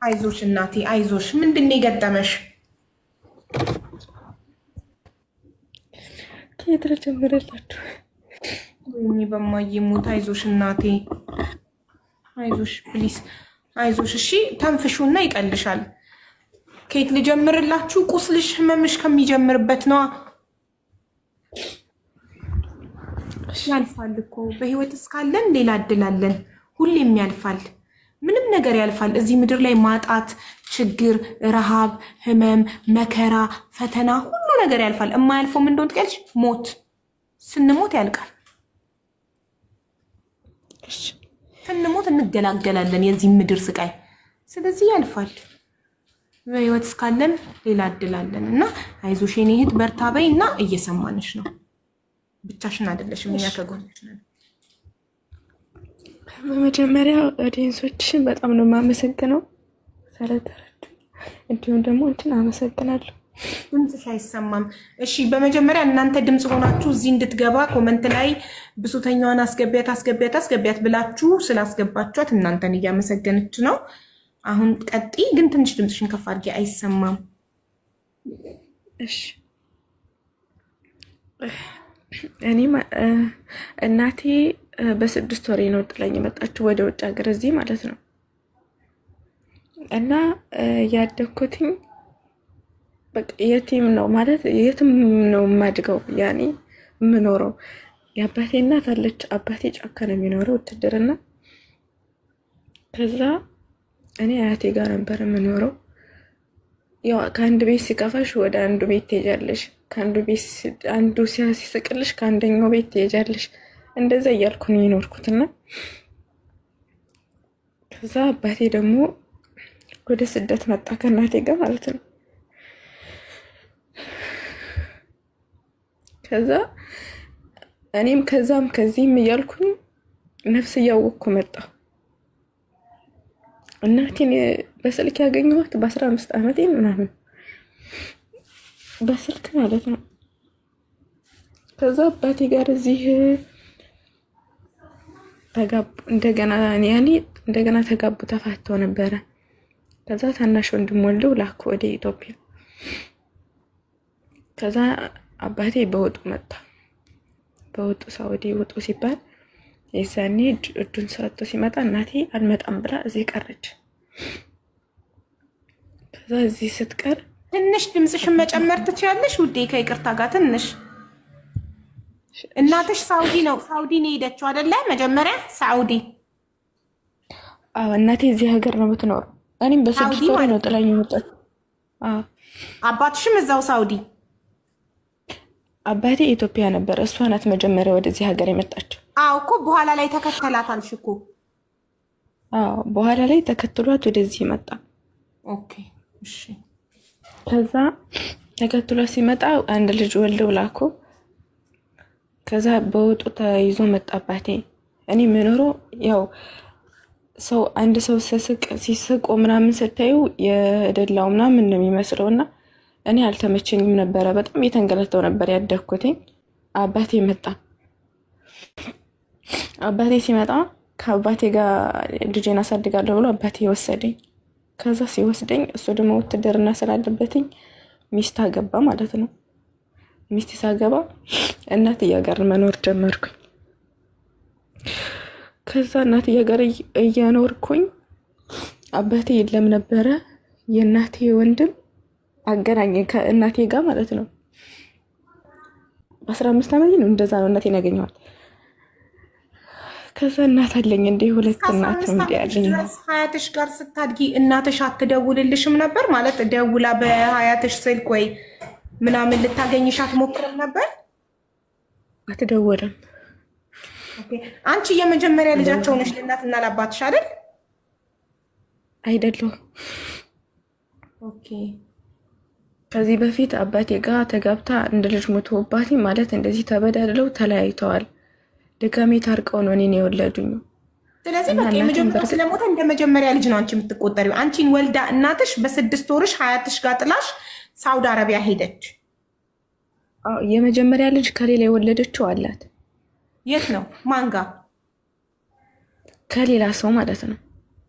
አይዞሽ እናቴ አይዞሽ። ምንድነው የገጠመሽ? ከየት ልጀምርላችሁ? ወይኔ በማየሙት። አይዞሽ እናቴ አይዞሽ ፕሊስ አይዞሽ። እሺ ተንፍሹና ይቀልሻል። ከየት ልጀምርላችሁ? ቁስልሽ ህመምሽ ከሚጀምርበት ነዋ። ያልፋል እኮ በህይወት እስካለን ሌላ እድላለን። ሁሌም ያልፋል። ምንም ነገር ያልፋል። እዚህ ምድር ላይ ማጣት፣ ችግር፣ ረሃብ፣ ህመም፣ መከራ፣ ፈተና ሁሉ ነገር ያልፋል። የማያልፈው ምን እንደሆነ ትቀልሽ? ሞት። ስንሞት ያልቃል። ስንሞት እንገላገላለን የዚህ ምድር ስቃይ። ስለዚህ ያልፋል። በህይወት እስካለን ሌላ እድላለን እና አይዞሽ የኔ እህት በርታ በይ እና እየሰማንሽ ነው። ብቻሽን አይደለሽም፣ እኛ ከጎንሽ ነን። በመጀመሪያ ኦዲየንሶችሽን በጣም ነው የማመሰግነው ስለተረዱ፣ እንዲሁም ደግሞ አመሰግናለሁ። ድምፅሽ አይሰማም። እሺ በመጀመሪያ እናንተ ድምፅ ሆናችሁ እዚህ እንድትገባ ኮመንት ላይ ብሶተኛዋን አስገቢያት አስገቢያት አስገቢያት ብላችሁ ስላስገባችኋት እናንተን እያመሰገነች ነው። አሁን ቀጢ ግን ትንሽ ድምፅሽን ከፍ አድርጊ፣ አይሰማም። እሺ እኔ እናቴ በ6 ወሬ ነው ጥላኝ የመጣችው ወደ ውጭ ሀገር እዚህ ማለት ነው። እና ያደኩትኝ በቃ የቲም ነው ማለት የትም ነው የማድገው። ያኔ የምኖረው የአባቴ እናት አለች። አባቴ ጫካ ነው የሚኖረው ውትድርና። ከዛ እኔ አያቴ ጋር ነበር የምኖረው። ያው ከአንድ ቤት ሲከፋሽ ወደ አንዱ ቤት ትሄጃለሽ፣ ከአንዱ ቤት አንዱ ሲስቅልሽ ከአንደኛው ቤት ትሄጃለሽ። እንደዛ እያልኩ ነው የኖርኩትና ከዛ አባቴ ደግሞ ወደ ስደት መጣ ከእናቴ ጋር ማለት ነው። ከዛ እኔም ከዛም ከዚህም እያልኩኝ ነፍስ እያወቅኩ መጣ። እናቴን በስልክ ያገኘኋት በ15 ዓመቴ ምናምን በስልክ ማለት ነው። ከዛ አባቴ ጋር እዚህ ተጋቡ። እንደገና ተጋቡ፣ ተፋተው ነበረ። ከዛ ታናሽ ወንድም ወልደው ላኩ ወደ ኢትዮጵያ። ከዛ አባቴ በወጡ መጣ። በወጡ ሳውዲ ወጡ ሲባል የዛኔ እጁን ሰጥቶ ሲመጣ እናቴ አልመጣም ብላ እዚህ ቀረች። ከዛ እዚህ ስትቀር ትንሽ ድምፅሽን መጨመር ትችያለሽ ውዴ? ከይቅርታ ጋር ትንሽ እናትሽ ሳውዲ ነው የሄደችው አይደለ? መጀመሪያ ሳውዲ። አዎ እናቴ እዚህ ሀገር ነው የምትኖረው። እኔም በ6 ወር ነው ጥላኝ የመጣችው። አባትሽም እዛው ሳውዲ? አባቴ ኢትዮጵያ ነበር፣ እሷ ናት መጀመሪያ ወደዚህ ሀገር የመጣችው። አዎ እኮ በኋላ ላይ ተከተላት አልሽ እኮ። አዎ በኋላ ላይ ተከትሏት ወደዚህ መጣ። ኦኬ እሺ። ከዛ ተከትሏት ሲመጣ አንድ ልጅ ወልደው ላኩ። ከዛ በወጡ ተይዞ መጣ አባቴ። እኔ የምኖረው ያው ሰው አንድ ሰው ሲስቅ ምናምን ስታዩ የደላው ምናምን ነው የሚመስለውና እኔ አልተመቸኝም ነበረ። በጣም የተንገለተው ነበር ያደኩትኝ። አባቴ መጣ። አባቴ ሲመጣ ከአባቴ ጋር ልጄን አሳድጋለሁ ብሎ አባቴ ወሰደኝ። ከዛ ሲወስደኝ እሱ ደግሞ ውትድርና ስላለበትኝ ሚስት አገባ ማለት ነው። ሚስት ሳገባ እናትዬ ጋር መኖር ጀመርኩኝ። ከዛ እናትዬ ጋር እያኖርኩኝ አባቴ የለም ነበረ። የእናቴ ወንድም አገናኘ ከእናቴ ጋር ማለት ነው። በ15 ዓመቴ ነው እንደዛ ነው እናቴን ያገኘኋት። ከዛ እናት አለኝ እንደ ሁለት እናት ነው እንደ ያለኝ። ሀያትሽ ጋር ስታድጊ እናትሽ አትደውልልሽም ነበር? ማለት ደውላ በሀያትሽ ስልክ ወይ ምናምን ልታገኝሽ አትሞክርም ነበር? አትደውልም። አንቺ የመጀመሪያ ልጃቸው ነሽ ለእናትና ለአባትሽ አይደል? አይደለም። ኦኬ። ከዚህ በፊት አባቴ ጋር ተጋብታ እንደ ልጅ ሞቶባት ማለት እንደዚህ ተበዳድለው ተለያይተዋል። ድጋሜ ታርቀው ነው እኔን የወለዱኝ። ስለዚህ በቃ የመጀመሪያ ስለሞተ እንደ መጀመሪያ ልጅ ነው አንቺ የምትቆጠሪው። አንቺን ወልዳ እናትሽ በ6 ወርሽ ሀያትሽ ጋር ጥላሽ ሳውዲ አረቢያ ሄደች። የመጀመሪያ ልጅ ከሌላ የወለደችው አላት። የት ነው? ማን ጋር? ከሌላ ሰው ማለት ነው።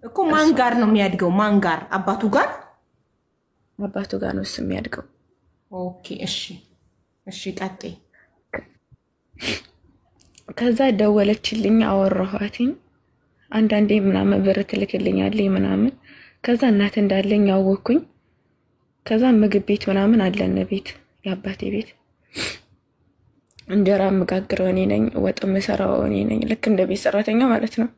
እኮ ማን ጋር ነው የሚያድገው? ማን ጋር? አባቱ ጋር ነው እሱ የሚያድገው። ኦኬ እሺ እሺ ቀጥይ። ከዛ ደወለችልኝ፣ አወራኋትኝ። አንዳንዴ ምናምን ብር ትልክልኛለች ምናምን። ከዛ እናት እንዳለኝ አወኩኝ። ከዛ ምግብ ቤት ምናምን አለን ቤት፣ የአባቴ ቤት። እንጀራ የምጋግረው እኔ ነኝ፣ ወጥ የምሰራው እኔ ነኝ። ልክ እንደ ቤት ሰራተኛ ማለት ነው።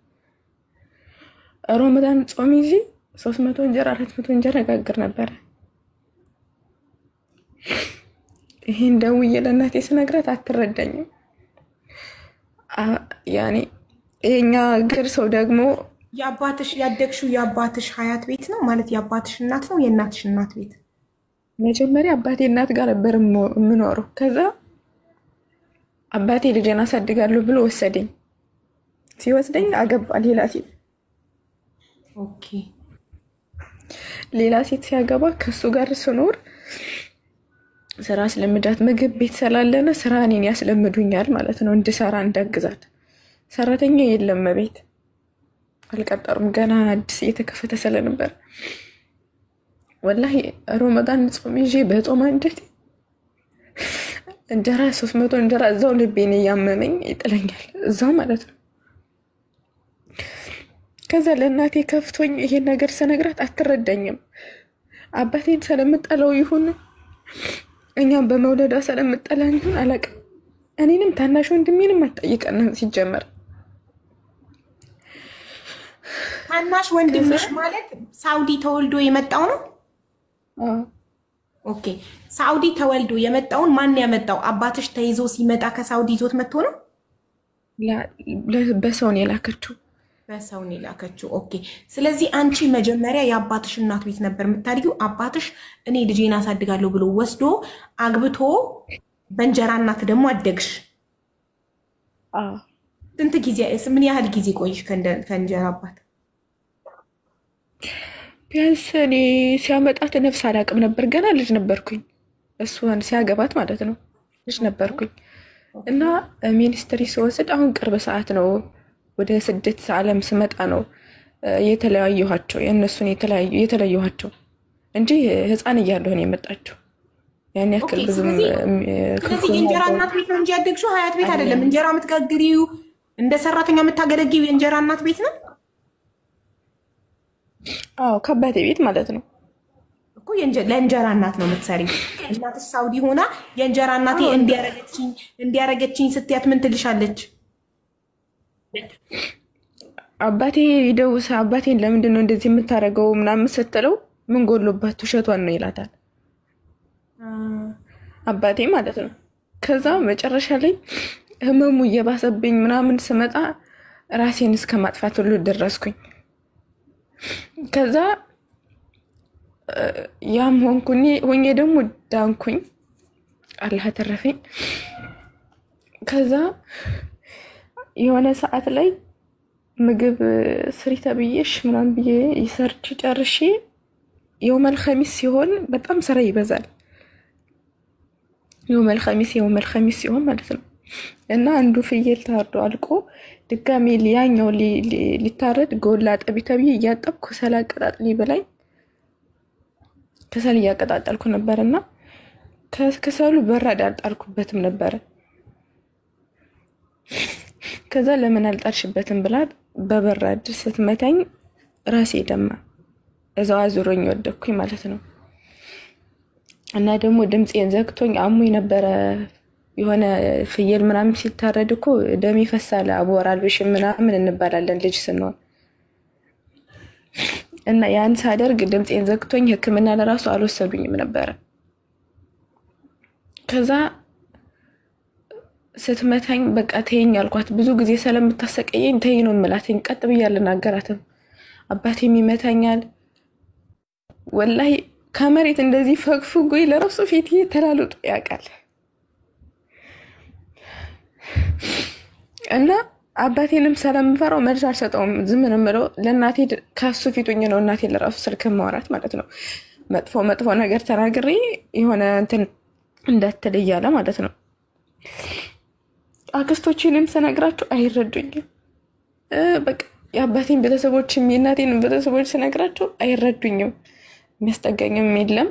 ሮመዳን ጾም ይዤ 300 እንጀራ 400 እንጀራ ጋግር ነበረ። ይሄን ደውዬ ለእናቴ ስነግራት አትረዳኝም። ያኔ የኛ ግር ሰው ደግሞ የአባትሽ ያደግሽው የአባትሽ ሀያት ቤት ነው ማለት የአባትሽ እናት ነው የእናትሽ እናት ቤት? መጀመሪያ አባቴ እናት ጋር ነበር የምኖረው። ከዛ አባቴ ልጄን አሳድጋለሁ ብሎ ወሰደኝ። ሲወስደኝ አገባ ሌላ ሴት። ኦኬ ሌላ ሴት ሲያገባ ከሱ ጋር ስኖር ስራ ስለምዳት ምግብ ቤት ስላለነ ስራ እኔን ያስለምዱኛል ማለት ነው፣ እንድሰራ እንዳግዛት። ሰራተኛ የለም ቤት አልቀጠሩም፣ ገና አዲስ እየተከፈተ ስለነበር። ወላሂ ሮመዳን ጾም ይዤ በጾም አንደት እንጀራ 300 እንጀራ እዛው ልቤን እያመመኝ ይጥለኛል፣ እዛው ማለት ነው። ከዛ ለእናቴ ከፍቶኝ ይሄን ነገር ስነግራት አትረዳኝም። አባቴን ስለምጠላው ይሁን እኛም በመውለዷ ስለምጠላን ይሁን አላውቅም። እኔንም ታናሽ ወንድሜንም አትጠይቀንም ሲጀመር። ታናሽ ወንድምሽ ማለት ሳውዲ ተወልዶ የመጣው ነው? ኦኬ ሳውዲ ተወልዶ የመጣውን ማን ያመጣው? አባትሽ ተይዞ ሲመጣ ከሳውዲ ይዞት መጥቶ ነው? በሰው ነው የላከችው። በሰው ነው የላከችው። ኦኬ ስለዚህ አንቺ መጀመሪያ የአባትሽ እናት ቤት ነበር የምታድጊው። አባትሽ እኔ ልጄን አሳድጋለሁ ብሎ ወስዶ አግብቶ በእንጀራ እናት ደግሞ አደግሽ። ስንት ጊዜ ምን ያህል ጊዜ ቆይሽ ከእንጀራ አባት? ቢያንስ እኔ ሲያመጣት ነፍስ አላውቅም ነበር፣ ገና ልጅ ነበርኩኝ። እሱን ሲያገባት ማለት ነው ልጅ ነበርኩኝ። እና ሚኒስትሪ ስወስድ አሁን ቅርብ ሰዓት ነው ወደ ስደት ዓለም ስመጣ ነው የተለያየኋቸው፣ የእነሱን የተለያየኋቸው እንጂ ህፃን እያለሁ ነው የመጣችው። ያን ያክል ብዙም ስለዚህ የእንጀራ እናት ቤት ነው እንጂ ያደግሽው ሀያት ቤት አይደለም። እንጀራ የምትጋግሪው እንደ ሰራተኛ የምታገለጊው የእንጀራ እናት ቤት ነው? አዎ ከአባቴ ቤት ማለት ነው እኮ። ለእንጀራ እናት ነው የምትሰሪው። እናትሽ ሳውዲ ሆና የእንጀራ እናቴ እንዲያረገችኝ ስትያት ምን ትልሻለች? አባቴ ይደውስ አባቴን ለምንድን ነው እንደዚህ የምታደርገው ምናምን ስትለው ምን ጎሎባት ውሸቷን ነው ይላታል አባቴ ማለት ነው። ከዛ መጨረሻ ላይ ህመሙ እየባሰብኝ ምናምን ስመጣ ራሴን እስከ ማጥፋት ሁሉ ደረስኩኝ። ከዛ ያም ሆኜ ደግሞ ዳንኩኝ፣ አላህ ተረፈኝ። ከዛ የሆነ ሰዓት ላይ ምግብ ስሪ ተብዬሽ ምናምን ብዬ ይሰርች ጨርሼ የውመል ኸሚስ ሲሆን በጣም ስራ ይበዛል። የውመል ኸሚስ ሲሆን ማለት ነው። እና አንዱ ፍየል ታርዶ አልቆ ድጋሜ ያኛው ሊታረድ ጎላ ጠቢ ተብዬ እያጠብኩ ከሰል አቀጣጥሊ በላይ ከሰል እያቀጣጠልኩ ነበርና ከሰሉ በራድ አልጣልኩበትም ነበር። ከዛ ለምን አልጣልሽበትም ብላ በበራድ ስትመታኝ ራሴ ደማ፣ እዛው አዙሮኝ ወደኩኝ ማለት ነው። እና ደግሞ ድምፄን ዘግቶኝ አሞኝ ነበረ። የሆነ ፍየል ምናምን ሲታረድ እኮ ደም ይፈሳል፣ አቦራ አልብሽ ምናምን እንባላለን ልጅ ስንሆን። እና ያን ሳደርግ ድምፄን ዘግቶኝ ሕክምና ለራሱ አልወሰዱኝም ነበረ። ከዛ ስትመታኝ በቃ ተይኝ አልኳት። ብዙ ጊዜ ስለምታሰቀየኝ ተይ ነው የምላትኝ። ቀጥ ብዬ አልናገራትም። አባቴም ይመታኛል ወላሂ። ከመሬት እንደዚህ ፈግፍጎኝ ለራሱ ፊት ተላልጦ ያውቃል። እና አባቴንም ስለምፈራው መልስ አልሰጠውም። ዝም ነው የምለው። ለእናቴ ከሱ ፊቱኝ ነው እናቴ ለራሱ ስልክ ማውራት ማለት ነው። መጥፎ ነገር ተናግሬ የሆነ እንትን እንዳትል እያለ ማለት ነው። አክስቶቼንም ስነግራቸው አይረዱኝም። በቃ የአባቴን ቤተሰቦች የእናቴን ቤተሰቦች ስነግራቸው አይረዱኝም፣ የሚያስጠጋኝም የለም።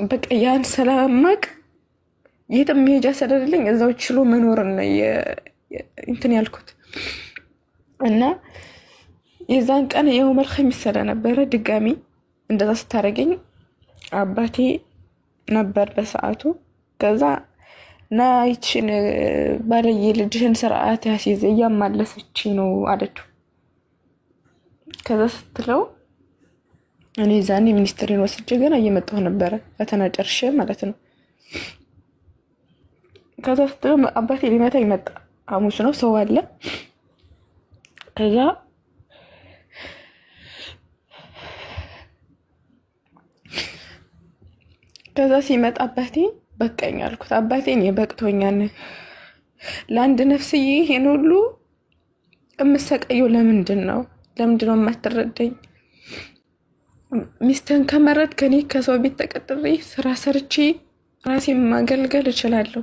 በቃ ያን ስለማቅ የትም መሄጃ ስለሌለኝ እዛው ችሎ መኖርን ነው እንትን ያልኩት። እና የዛን ቀን የውመል ኸሚስ ስለነበረ ድጋሚ እንደዛ ስታደርገኝ አባቴ ነበር በሰዓቱ። ከዛ ና ይችን ባለየ ልጅህን ስርዓት ያስይዝ እያማለሰች ነው አለችው። ከዛ ስትለው እኔ ዛኔ ሚኒስትሪን ወስጄ ገና እየመጣሁ ነበረ ፈተና ጨርሼ ማለት ነው። ከዛ ስትለው አባቴ ሊመታኝ መጣ። ሐሙስ ነው ሰው አለ። ከዛ ሲመጣ አባቴ በቃኝ አልኩት። አባቴ እኔ በቅቶኛል፣ ለአንድ ነፍስዬ ይሄን ሁሉ የምሰቃየው ለምንድን ነው የማትረዳኝ? ሚስትህን ከመረጥ ከኔ ከሰው ቤት ተቀጥሬ ስራ ሰርቼ ራሴን ማገልገል እችላለሁ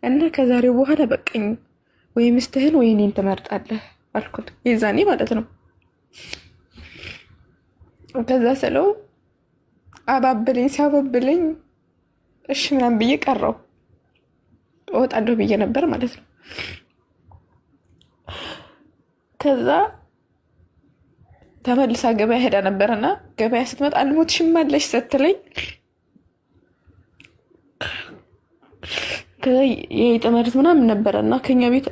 እና ከዛሬ በኋላ በቃኝ፣ ወይ ሚስትህን ወይ እኔን ትመርጣለህ አልኩት። የዛኔ ማለት ነው። ከዛ ስለው አባብለኝ፣ ሲያባብለኝ እሺ ምናምን ብዬ ቀረው። እወጣለሁ ብዬ ነበር ማለት ነው። ከዛ ተመልሳ ገበያ ሄዳ ነበርና ገበያ ስትመጣ አልሞትሽም አለሽ ስትለኝ ከዛ የጥመርት ምናምን ነበርና ከኛ ቤት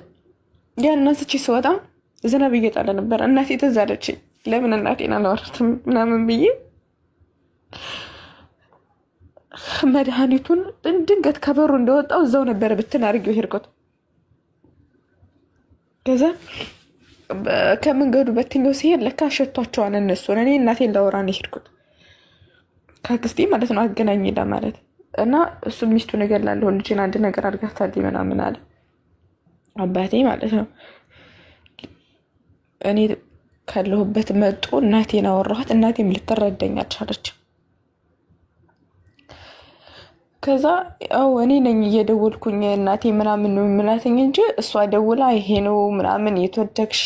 ያን አንስቼ ስወጣ ዝናብ እየጣለ ነበር። እናቴ ትዝ አለችኝ። ለምን እናቴን አላወራትም ምናምን ብዬ መድኃኒቱን ድንገት ከበሩ እንደወጣው እዛው ነበር ብትን አድርጌው ሄድኩት። ከዛ ከመንገዱ በትኛው ሲሄድ ለካ ሸቷቸዋን እነሱን። እኔ እናቴን ላወራ ነው ሄድኩት ከአክስቴ ማለት ነው አገናኝ ለማለት እና እሱ ሚስቱ ነገር ላለሁ ልጅን አንድ ነገር አድርጋታለች ምናምን አለ አባቴ ማለት ነው። እኔ ካለሁበት መጡ እናቴን አወራኋት። እናቴም ልትረዳኝ አልቻለችም። ከዛ ያው እኔ ነኝ እየደወልኩኝ እናቴ ምናምን ነው የምላትኝ እንጂ እሷ ደውላ ይሄ ነው ምናምን የተወደቅሽ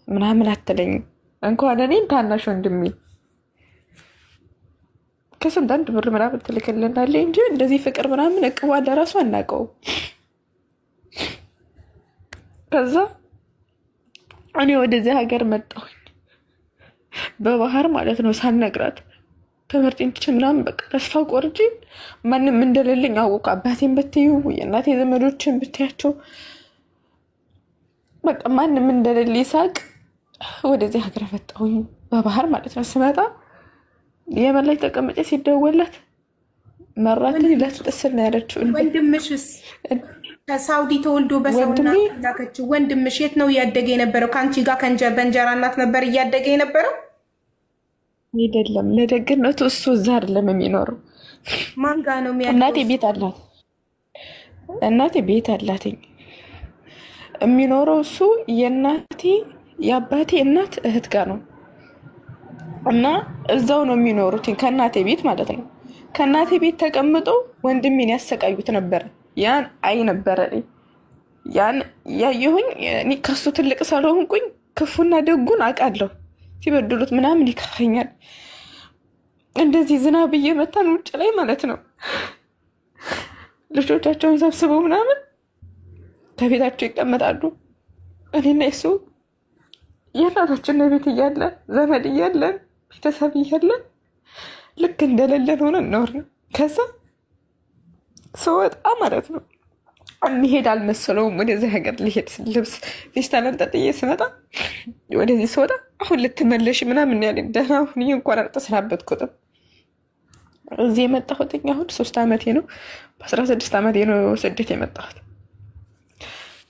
ምናምን አትለኝም። እንኳን እኔን ታናሽ ወንድሜ ከስንት አንድ ብር ምናምን ትልክልናለች እንጂ እንደዚህ ፍቅር ምናምን እቅቧ ለራሱ አናውቀውም። ከዛ እኔ ወደዚህ ሀገር መጣሁኝ በባህር ማለት ነው ሳልነግራት ትምህርቴን ትቼ ምናምን በቃ ተስፋ ቆርጬ ማንም እንደሌለኝ አወኩ። አባቴን ብትዩ የእናቴ ዘመዶችን ብትያቸው በቃ ማንም እንደሌለኝ ሳቅ ወደዚህ ሀገር መጣሁኝ በባህር ማለት ነው። ስመጣ የመን ላይ ተቀምጬ ሲደወላት መራት ለትጥስል ነው ያለችው። ወንድምሽስ ከሳውዲ ተወልዶ በሰውና ላከችው? ወንድምሽ የት ነው እያደገ የነበረው? ከአንቺ ጋር በእንጀራ እናት ነበር እያደገ የነበረው? አይደለም፣ ለደግነቱ እሱ እዛ አይደለም የሚኖረው። ማን ጋር ነው የሚያለው? እናቴ ቤት አላት የሚኖረው እሱ የአባቴ እናት እህት ጋር ነው እና እዛው ነው የሚኖሩት ከእናቴ ቤት ማለት ነው። ከእናቴ ቤት ተቀምጦ ወንድሜን ያሰቃዩት ነበር። ያን አይ ነበረ ያን ያየሁኝ እኔ ከሱ ትልቅ ስለሆንኩኝ ክፉና ደጉን አውቃለሁ። ሲበድሉት ምናምን ይከፋኛል። እንደዚህ ዝናብ እየመታን ውጭ ላይ ማለት ነው ልጆቻቸውን ሰብስበው ምናምን ከቤታቸው ይቀመጣሉ። እኔና እሱ የእናታችን ቤት እያለ ዘመድ እያለን ቤተሰብ እያለን ልክ እንደሌለን ሆነ ኖር። ከዛ ስወጣ ማለት ነው የሚሄድ አልመሰለውም። ወደዚህ ሀገር ሊሄድ ልብስ ፌስታልን ጠጥዬ ስመጣ ወደዚህ ስወጣ አሁን ልትመለሽ ምናምን ያለ ደህና ሁን እንኳን አልተሰናበትኩትም። እዚህ የመጣሁት አሁን 3 ዓመቴ ነው። በ16 ዓመቴ ነው ስደት የመጣሁት።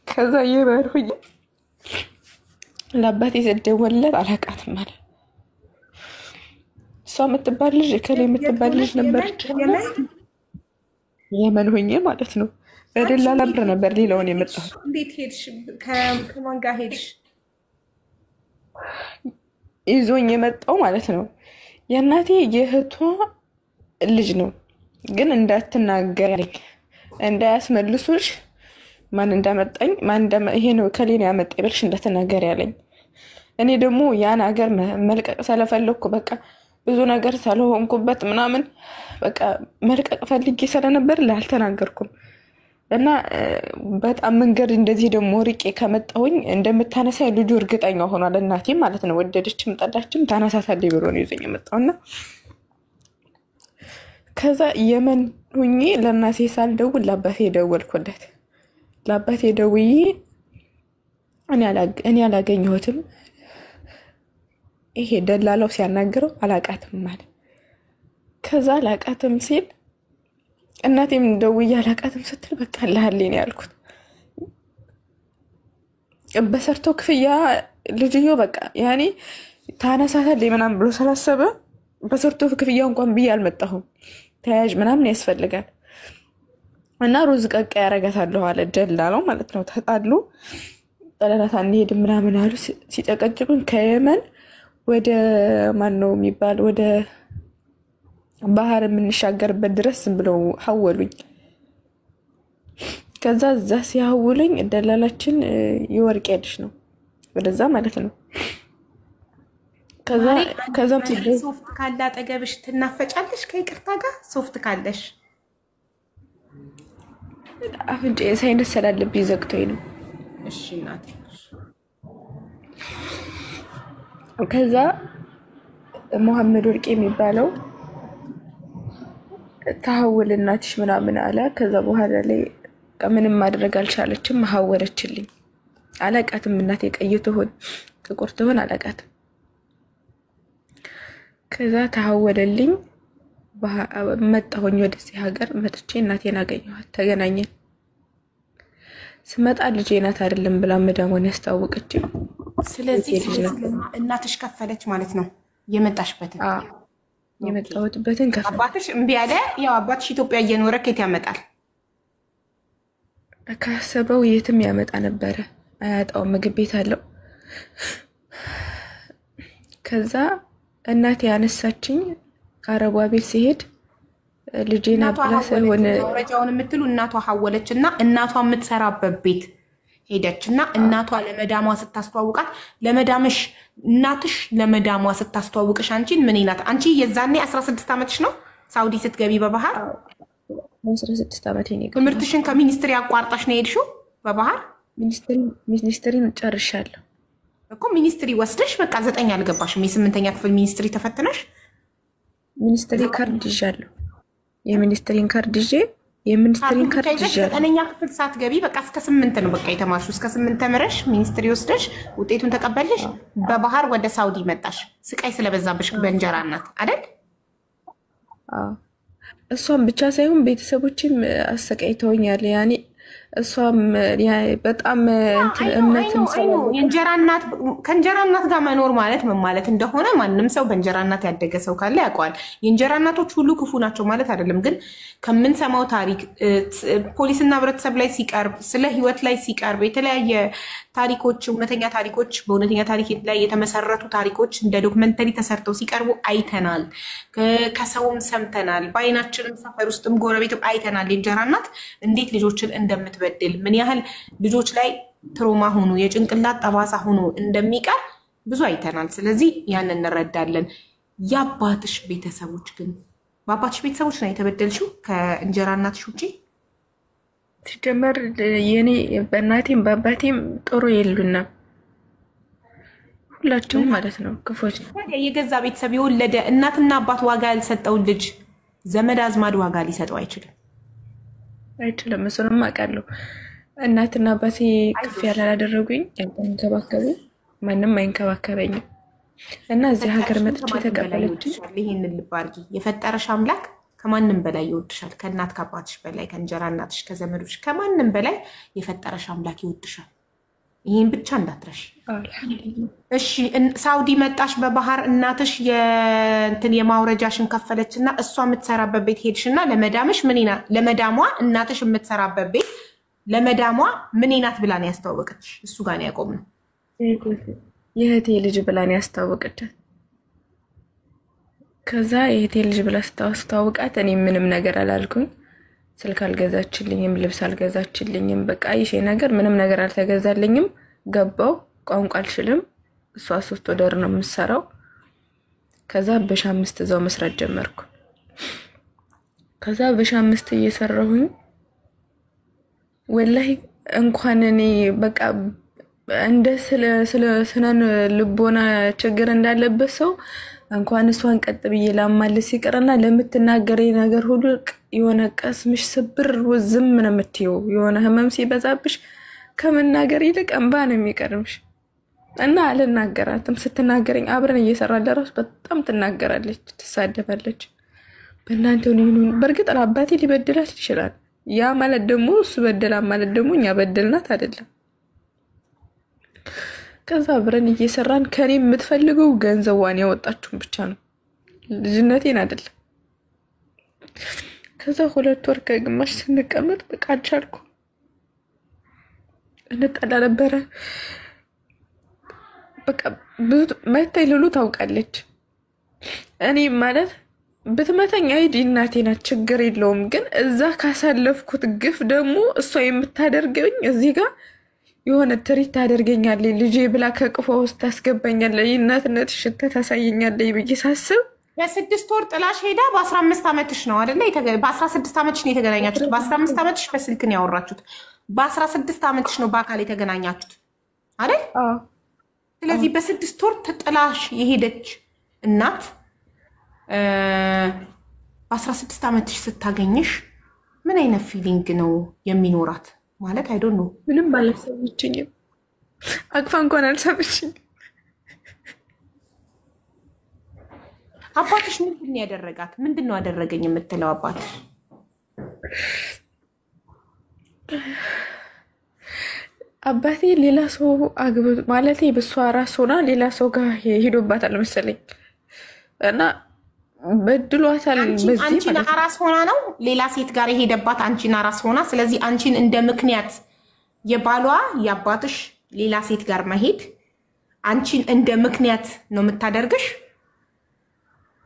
ከዛ የበርሁኝ ለአባቴ ስደውልለት አላውቃትም አለ። እሷ የምትባል ልጅ ከላይ የምትባል ልጅ ነበረች የመን ሆኜ ማለት ነው። በደላላ ብር ነበር ሌላውን የመጣሁት። እንዴት ሄድሽ? ከማን ጋር ሄድሽ? ይዞኝ የመጣው ማለት ነው የእናቴ የእህቷ ልጅ ነው። ግን እንዳትናገር ያለኝ እንዳያስመልሱሽ ማን እንዳመጣኝ ይሄ ነው ከሌላ ያመጣኝ ብለሽ እንዳትናገር ያለኝ። እኔ ደግሞ ያን ሀገር መልቀቅ ስለፈለኩ በቃ ብዙ ነገር ስለሆንኩበት ምናምን በቃ መልቀቅ ፈልጌ ስለነበር ላልተናገርኩም እና በጣም መንገድ እንደዚህ ደግሞ ርቄ ከመጣሁኝ እንደምታነሳ ልጁ እርግጠኛ ሆኗል። እናቴ ማለት ነው ወደደችም ጠላችም ታነሳታለች ብሎ ነው ይዞኝ የመጣውና ከዛ የመን ሁኜ ለእናቴ ሳልደውል ለአባቴ ደወልኩለት። ለአባቴ ደውዬ እኔ አላገኘሁትም፣ ይሄ ደላላው ሲያናግረው አላቃትም ማለት። ከዛ አላቃትም ሲል እናቴም ደውዬ አላቃትም ስትል በቃ አለህልኝ ያልኩት። በሰርቶ ክፍያ ልጅዮ በቃ ያኔ ታነሳታለች ምናምን ብሎ ስላሰበ በሰርቶ ክፍያ እንኳን ብዬ አልመጣሁም። ተያዥ ምናምን ያስፈልጋል እና ሩዝ ቀቃ ያረጋታለሁ አለ ደላላው ማለት ነው። ተጣሉ ጠለላት አንሄድ ምናምን አሉ ሲጨቀጭቁን ከየመን ወደ ማን ነው የሚባል ወደ ባህር የምንሻገርበት ድረስ ዝም ብለው ሐወሉኝ። ከዛ እዛ ሲያውሉኝ ደላላችን የወርቅ ያድሽ ነው ወደዛ ማለት ነው። ከዛም ሶፍት ካለ አጠገብሽ ትናፈጫለሽ ከይቅርታ ጋር ሶፍት ካለሽ አፍንጫ ሳይነስ ስላለብኝ ዘግቶኝ ነው። እሺ እናቴ። ከዛ መሐመድ ወርቄ የሚባለው ተሐውል እናትሽ ምናምን አለ። ከዛ በኋላ ላይ ምንም ማድረግ አልቻለችም፣ ሐወለችልኝ። አላቃትም እናቴ ቀይ ትሆን ጥቁር ትሆን አላቃትም። ከዛ ተሐወለልኝ። መጣሁኝ ወደዚህ ሀገር መጥቼ እናቴን አገኘኋት፣ ተገናኘን። ስመጣ ልጄ ናት አይደለም ብላ መዳሟን ያስታወቀችኝ። ስለዚህ እናትሽ ከፈለች ማለት ነው የመጣሽበትን የመጣሁትበትን ከፈለች። አባትሽ እምቢ አለ። ያው አባትሽ ኢትዮጵያ እየኖረ ከየት ያመጣል? ካሰበው የትም ያመጣ ነበረ፣ አያጣውም። ምግብ ቤት አለው። ከዛ እናቴ ያነሳችኝ አረቧ ቤት ሲሄድ ልጄና ብላ ሳይሆን ወረጃውን የምትሉ እናቷ ሐወለች እና እናቷ የምትሰራበት ቤት ሄደች እና እናቷ ለመዳሟ ስታስተዋውቃት ለመዳምሽ እናትሽ ለመዳሟ ስታስተዋውቅሽ አንቺን ምን ይላት? አንቺ የዛኔ 16 ዓመትሽ ነው ሳውዲ ስትገቢ በባህር 16 ዓመቴ ነው። ትምህርትሽን ከሚኒስትሪ አቋርጣሽ ነው የሄድሽው በባህር? ሚኒስትሪን ጨርሻለሁ እኮ ሚኒስትሪ ወስደሽ በቃ 9 አልገባሽም። የ8ኛ ክፍል ሚኒስትሪ ተፈትነሽ ሚኒስትሪ ካርድ ይዣለሁ። የሚኒስትሪን ካርድ ይዤ የሚኒስትሪን ካርድ ይዣለሁ። 9ኛ ክፍል ሳትገቢ በቃ እስከ 8 ነው በቃ የተማርሽው። እስከ 8 ተምረሽ ሚኒስትሪ ወስደሽ ውጤቱን ተቀበልሽ በባህር ወደ ሳውዲ መጣሽ። ስቃይ ስለበዛብሽ በእንጀራ እናት አይደል? እሷም ብቻ ሳይሆን ቤተሰቦችም አሰቃይተውኛል። ያኔ እሷም በጣም እምነትም የእንጀራ እናት ከእንጀራ እናት ጋር መኖር ማለት ምን ማለት እንደሆነ ማንም ሰው በእንጀራ እናት ያደገ ሰው ካለ ያውቀዋል። የእንጀራ እናቶች ሁሉ ክፉ ናቸው ማለት አይደለም፣ ግን ከምንሰማው ታሪክ ፖሊስና ህብረተሰብ ላይ ሲቀርብ ስለ ህይወት ላይ ሲቀርብ የተለያየ ታሪኮች እውነተኛ ታሪኮች በእውነተኛ ታሪክ ላይ የተመሰረቱ ታሪኮች እንደ ዶክመንተሪ ተሰርተው ሲቀርቡ አይተናል፣ ከሰውም ሰምተናል፣ በአይናችንም ሰፈር ውስጥም ጎረቤትም አይተናል። የእንጀራ እናት እንዴት ልጆችን እንደምትበድል ምን ያህል ልጆች ላይ ትሮማ ሆኖ የጭንቅላት ጠባሳ ሆኖ እንደሚቀር ብዙ አይተናል። ስለዚህ ያን እንረዳለን። የአባትሽ ቤተሰቦች ግን በአባትሽ ቤተሰቦች ነው የተበደልሽው ከእንጀራ እናትሽ ውጪ? ሲጀመር የኔ በእናቴም በአባቴም ጥሩ የሉና ሁላቸውም ማለት ነው ክፎች። የገዛ ቤተሰብ የወለደ እናትና አባት ዋጋ ያልሰጠውን ልጅ ዘመድ አዝማድ ዋጋ ሊሰጠው አይችልም። እሱንም አውቃለሁ። እናትና አባቴ ክፍ ያላደረጉኝ ያንከባከቡ ማንም አይንከባከበኝም እና እዚህ ሀገር መጥቼ ተቀበለችኝ። ይሄንን ልብ አድርጊ። የፈጠረሽ አምላክ ከማንም በላይ ይወድሻል። ከእናት ከአባትሽ በላይ ከእንጀራ እናትሽ ከዘመዶች ከማንም በላይ የፈጠረሽ አምላክ ይወድሻል። ይሄን ብቻ እንዳትረሽ እሺ። ሳውዲ መጣሽ በባህር እናትሽ የማውረጃሽን ከፈለችና እሷ የምትሰራበት ቤት ሄድሽና ለመዳምሽ ለመዳሟ እናትሽ የምትሰራበት ቤት ለመዳሟ ምን ናት ብላን ያስተዋወቀች? እሱ ጋር ነው ያቆምነው። የእህቴ ልጅ ብላን ያስተዋወቀቻት። ከዛ የእህቴ ልጅ ብላ ስታስተዋውቃት እኔ ምንም ነገር አላልኩኝ። ስልክ አልገዛችልኝም፣ ልብስ አልገዛችልኝም። በቃ ይሄ ነገር ምንም ነገር አልተገዛልኝም። ገባው ቋንቋ አልችልም። እሷ 3 ወር ነው የምትሰራው። ከዛ በ5 እዛው መስራት ጀመርኩ። ከዛ በ5 እየሰራሁኝ ወላሂ እንኳን እኔ በቃ እንደ ስለ ስነን ልቦና ችግር እንዳለበት ሰው እንኳን እሷን ቀጥ ብዬ ላማልስ ይቀርና ለምትናገረኝ ነገር ሁሉ የሆነ ቀስምሽ ስብር ዝም ነው የምትይው። የሆነ ህመም ሲበዛብሽ ከመናገር ይልቅ እንባ ነው የሚቀርብሽ። እና አልናገራትም። ስትናገረኝ አብረን እየሰራን ለራሱ በጣም ትናገራለች፣ ትሳደባለች። በእናንተ ሁሉ በእርግጥ አባቴ ሊበድላት ይችላል። ያ ማለት ደግሞ እሱ በደላ ማለት ደግሞ እኛ በደልናት አይደለም። ከዛ አብረን እየሰራን ከኔ የምትፈልገው ገንዘቧን ያወጣችሁን ብቻ ነው፣ ልጅነቴን አይደለም። ከዛ 2 ወር ከግማሽ ስንቀመጥ በቃ አልቻልኩም። እንጣላ ነበረ። በቃ ብዙ ማይታይ ልሉ ታውቃለች። እኔ ማለት ብትመተኝ አይዲ እናቴ ናት፣ ችግር የለውም። ግን እዛ ካሳለፍኩት ግፍ ደግሞ እሷ የምታደርገኝ እዚህ ጋር የሆነ ትሪት ታደርገኛለች። ልጄ ብላ ከቅፏ ውስጥ ታስገባኛለች፣ የእናትነት ሽታ ታሳየኛለች ብዬ ሳስብ የ6 ወር ጥላሽ ሄዳ በ15 ዓመትሽ ነው አይደለ? በ16 ዓመትሽ ነው የተገናኛችሁት። በ15 ዓመትሽ በስልክ ነው ያወራችሁት። በ16 ዓመትሽ ነው በአካል የተገናኛችሁት አይደል? ስለዚህ በ6 ወር ጥላሽ የሄደች እናት በ16 ዓመትሽ ስታገኝሽ ምን አይነት ፊሊንግ ነው የሚኖራት? ማለት አይዶን ነው። ምንም አልሰማችኝም። አቅፋ እንኳን አልሰማችኝም። አባትሽ ምንድን ነው ያደረጋት? ምንድን ነው ያደረገኝ የምትለው አባትሽ? አባቴ ሌላ ሰው አግብቶ ማለት በሷ ራስ ሆና ሌላ ሰው ጋር ሄዶባታል መሰለኝ እና በድሏታል። አንቺን አራስ ሆና ነው ሌላ ሴት ጋር የሄደባት፣ አንቺን አራስ ሆና። ስለዚህ አንቺን እንደ ምክንያት የባሏ የአባትሽ ሌላ ሴት ጋር መሄድ አንቺን እንደ ምክንያት ነው የምታደርግሽ።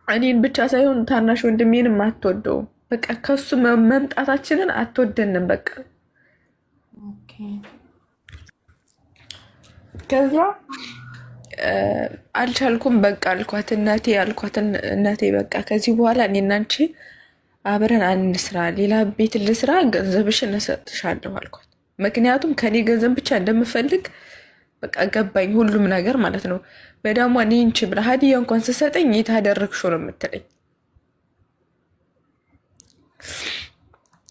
እኔን ብቻ ሳይሆን ታናሽ ወንድሜንም አትወደውም። በቃ ከሱ መምጣታችንን አትወደንም። በቃ ከዛ አልቻልኩም። በቃ አልኳት እናቴ በቃ ከዚህ በኋላ እኔና አንቺ አብረን አንስራ፣ ሌላ ቤት ልስራ፣ ገንዘብሽን እሰጥሻለሁ አልኳት። ምክንያቱም ከኔ ገንዘብ ብቻ እንደምፈልግ በቃ ገባኝ፣ ሁሉም ነገር ማለት ነው። በዳሟ እኔ እንቺ ብላ ሀዲያ እንኳን ስሰጠኝ የታደረግሽው ነው የምትለኝ።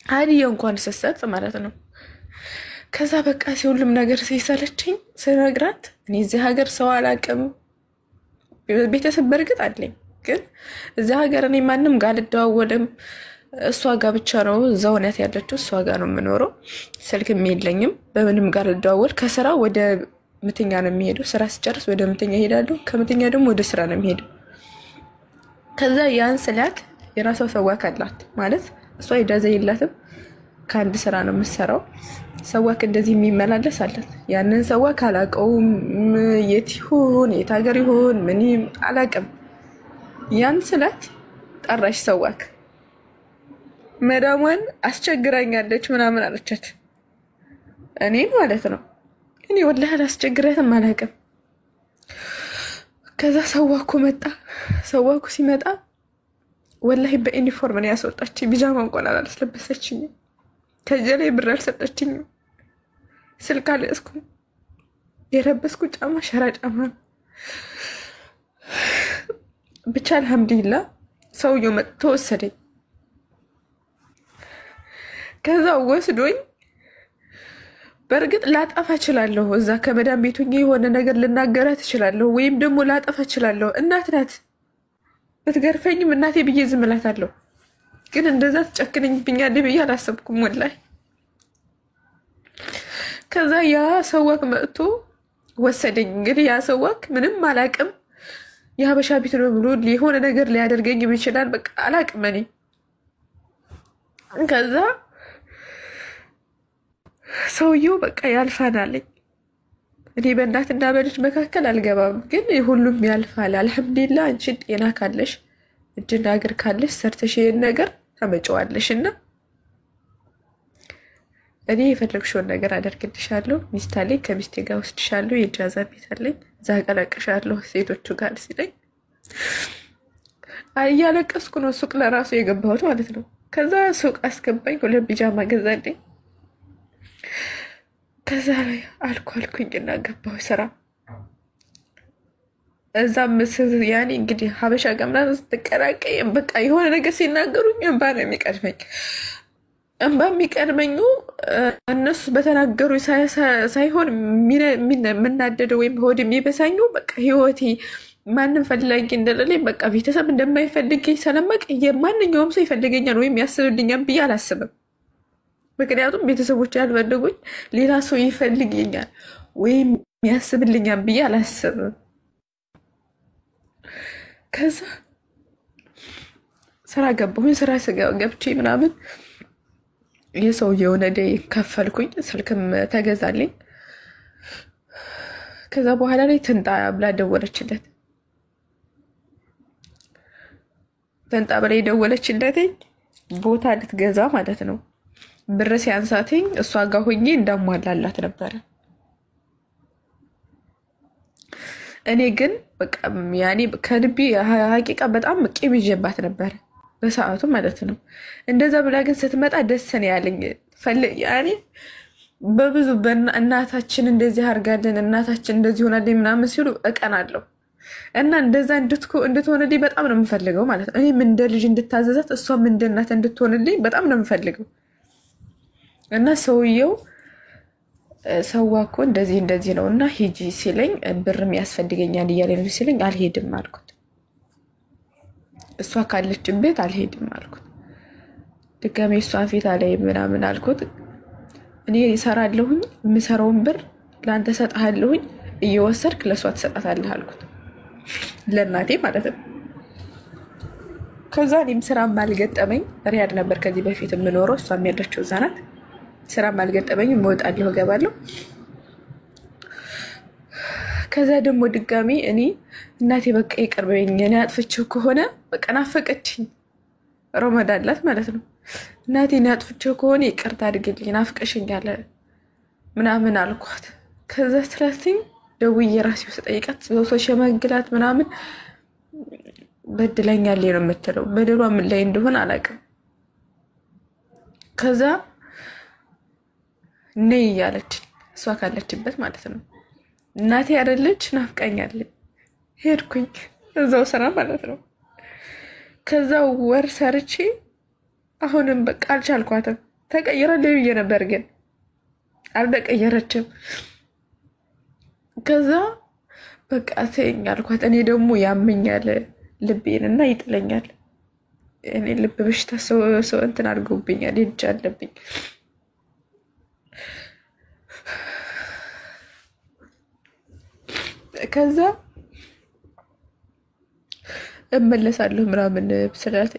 ሀዲያ እንኳን ስሰጥ ማለት ነው። ከዛ በቃ ሁሉም ነገር ሲሰለችኝ ስነግራት እኔ እዚህ ሀገር ሰው አላቅም። ቤተሰብ በእርግጥ አለኝ፣ ግን እዚህ ሀገር እኔ ማንም ጋር አልደዋወልም። እሷ ጋር ብቻ ነው እዛው ናት ያለችው፣ እሷ ጋር ነው የምኖረው። ስልክም የለኝም፣ በምንም ጋር አልደዋወል። ከስራ ወደ ምትኛ ነው የሚሄደው። ስራ ስጨርስ ወደ ምትኛ ሄዳለሁ፣ ከምትኛ ደግሞ ወደ ስራ ነው የሚሄደው። ከዛ ያን ስላት የራሷ ሰዋክ አላት ማለት እሷ ኢጃዛ የላትም፣ ከአንድ ስራ ነው የምትሰራው። ሰዋክ እንደዚህ የሚመላለስ አላት። ያንን ሰዋክ አላውቀውም፣ የት ይሁን የት ሀገር ይሁን ምን አላውቅም። ያን ስላት ጠራሽ ሰዋክ መዳሟን አስቸግራኛለች ምናምን አለቻት። እኔን ማለት ነው። እኔ ወላሂ አላስቸግራትም አላውቅም። ከዛ ሰዋኩ መጣ። ሰዋኩ ሲመጣ ወላሂ በዩኒፎርም ነው ያስወጣችኝ። ቢጃማ እንኳን አላስለበሰችኝም። ከእጄ ላይ ብር አልሰጠችኝም። ስልክ አልያዝኩም። የለበስኩ ጫማ ሸራ ጫማ ነው። ብቻ አልሐምዱሊላህ ሰውየው መጥቶ ወሰደኝ። ከዛ ወስዶኝ በእርግጥ ላጠፋ እችላለሁ። እዛ ከመዳም ቤቱ የሆነ ነገር ልናገራት እችላለሁ፣ ወይም ደግሞ ላጠፋ እችላለሁ። እናት ናት፣ ብትገርፈኝም እናቴ ብዬ ዝም እላታለሁ። ግን እንደዛ ትጨክነኝብኛለች ብዬ አላሰብኩም ወላሂ። ከዛ ያ ሰዋክ መጥቶ ወሰደኝ። እንግዲህ ያ ሰዋክ ምንም አላቅም፣ የሀበሻ ቤት ነው ብሎ የሆነ ነገር ሊያደርገኝም ይችላል። በቃ አላቅም እኔ። ከዛ ሰውየው በቃ ያልፋል አለኝ። እኔ በእናትና በልጅ መካከል አልገባም፣ ግን ሁሉም ያልፋል። አልሐምዱሊላህ አንቺን ጤና ካለሽ እጅና እግር ካለሽ ሰርተሽ ይሄን ነገር ታመጪዋለሽ እና እኔ የፈለግሽውን ነገር አደርግልሻለሁ፣ ሚስት አለኝ፣ ከሚስቴ ጋር ወስድሻለሁ፣ የጃዛ ቤት አለኝ፣ እዛ ቀላቅሻለሁ ሴቶቹ ጋር ሲለኝ እያለቀስኩ ነው ሱቅ ለራሱ የገባሁት ማለት ነው። ከዛ ሱቅ አስገባኝ፣ 2 ቢጃማ ገዛልኝ። ከዛ ላይ አልኩኝ እና ገባሁ ስራ። እዛም ያኔ እንግዲህ ሀበሻ ገምና ስትቀላቀይ በቃ የሆነ ነገር ሲናገሩኝ እንባ ነው የሚቀድመኝ። እንባ የሚቀድመኙ እነሱ በተናገሩ ሳይሆን የምናደደው ወይም ሆድ የሚበሳኙ በቃ ህይወቴ ማንም ፈላጊ እንደሌለኝ በቃ ቤተሰብ እንደማይፈልገኝ ስለማቅ የማንኛውም ሰው ይፈልገኛል ወይም ያስብልኛል ብዬ አላስብም። ምክንያቱም ቤተሰቦች ያልፈልጉኝ ሌላ ሰው ይፈልገኛል ወይም ያስብልኛል ብዬ አላስብም። ከዛ ስራ ገባሁኝ። ስራ ገብቼ ምናምን የሰውየውን ዕዳ ከፈልኩኝ፣ ስልክም ተገዛልኝ። ከዛ በኋላ ላይ ትንጣ ብላ ደወለችለት። ትንጣ ብላ ደወለችለትኝ ቦታ ልትገዛ ማለት ነው። ብር ሲያንሳትኝ እሷ ጋር ሆኜ እንዳሟላላት ነበረ። እኔ ግን በቃ ያኔ ከልቤ ሀቂቃ በጣም ቂም ይዤባት ነበረ በሰዓቱ ማለት ነው። እንደዛ ብላ ግን ስትመጣ ደስ ነው ያለኝ። ያኔ በብዙ እናታችን እንደዚህ አድርጋለን፣ እናታችን እንደዚህ ሆናለኝ ምናምን ሲሉ እቀናለሁ እና እንደዛ እንድትሆንልኝ በጣም ነው የምፈልገው ማለት ነው። እኔም እንደ ልጅ እንድታዘዛት እሷም እንደ እናት እንድትሆንልኝ በጣም ነው የምፈልገው። እና ሰውየው ሰዋ እኮ እንደዚህ ነው እና ሂጂ ሲለኝ ብርም ያስፈልገኛል እያለ ነው ሲለኝ አልሄድም አልኩት። እሷ ካለችበት አልሄድም አልኩት። ድጋሜ እሷን ፊት ላይ ምናምን አልኩት። እኔ እሰራለሁኝ፣ የምሰራውን ብር ለአንተ ሰጥሃለሁኝ፣ እየወሰድክ ለእሷ ትሰጣታለህ አልኩት። ለእናቴ ማለት ነው። ከዛ እኔም ስራም አልገጠመኝ። ሪያድ ነበር ከዚህ በፊት የምኖረው፣ እሷም ያለችው እዛ ናት። ስራም አልገጠመኝ፣ እወጣለሁ እገባለሁ። ከዛ ደግሞ ድጋሚ እኔ እናቴ በቃ ይቅርበኝ፣ እኔ አጥፍቼው ከሆነ በቃ ናፈቀችኝ። ረመዳን ላት ማለት ነው። እናቴ እኔ አጥፍቼው ከሆነ ይቅርታ አድርግልኝ፣ ናፍቀሽኛል ምናምን አልኳት። ከዛ ትላትኝ ደውዬ ራሴ ውስጥ ጠይቃት ሰው ሸመግላት ምናምን በድለኛል ነው የምትለው። በደሏ ምን ላይ እንደሆነ አላውቅም። ከዛ ነይ እያለች እሷ ካለችበት ማለት ነው። እናቴ አይደለች ናፍቃኛለች። ሄድኩኝ እዛው ስራ ማለት ነው። ከዛ ወር ሰርቼ አሁንም በቃ አልቻልኳትም። ተቀይራለች ብዬ ነበር ግን አልተቀየረችም። ከዛ በቃ ተይኝ አልኳት። እኔ ደግሞ ያመኛል ልቤን እና ይጥለኛል። እኔ ልብ በሽታ ሰው እንትን አድርገውብኛል፣ እጅ አለብኝ። ከዛ እመለሳለሁ ምናምን ስላት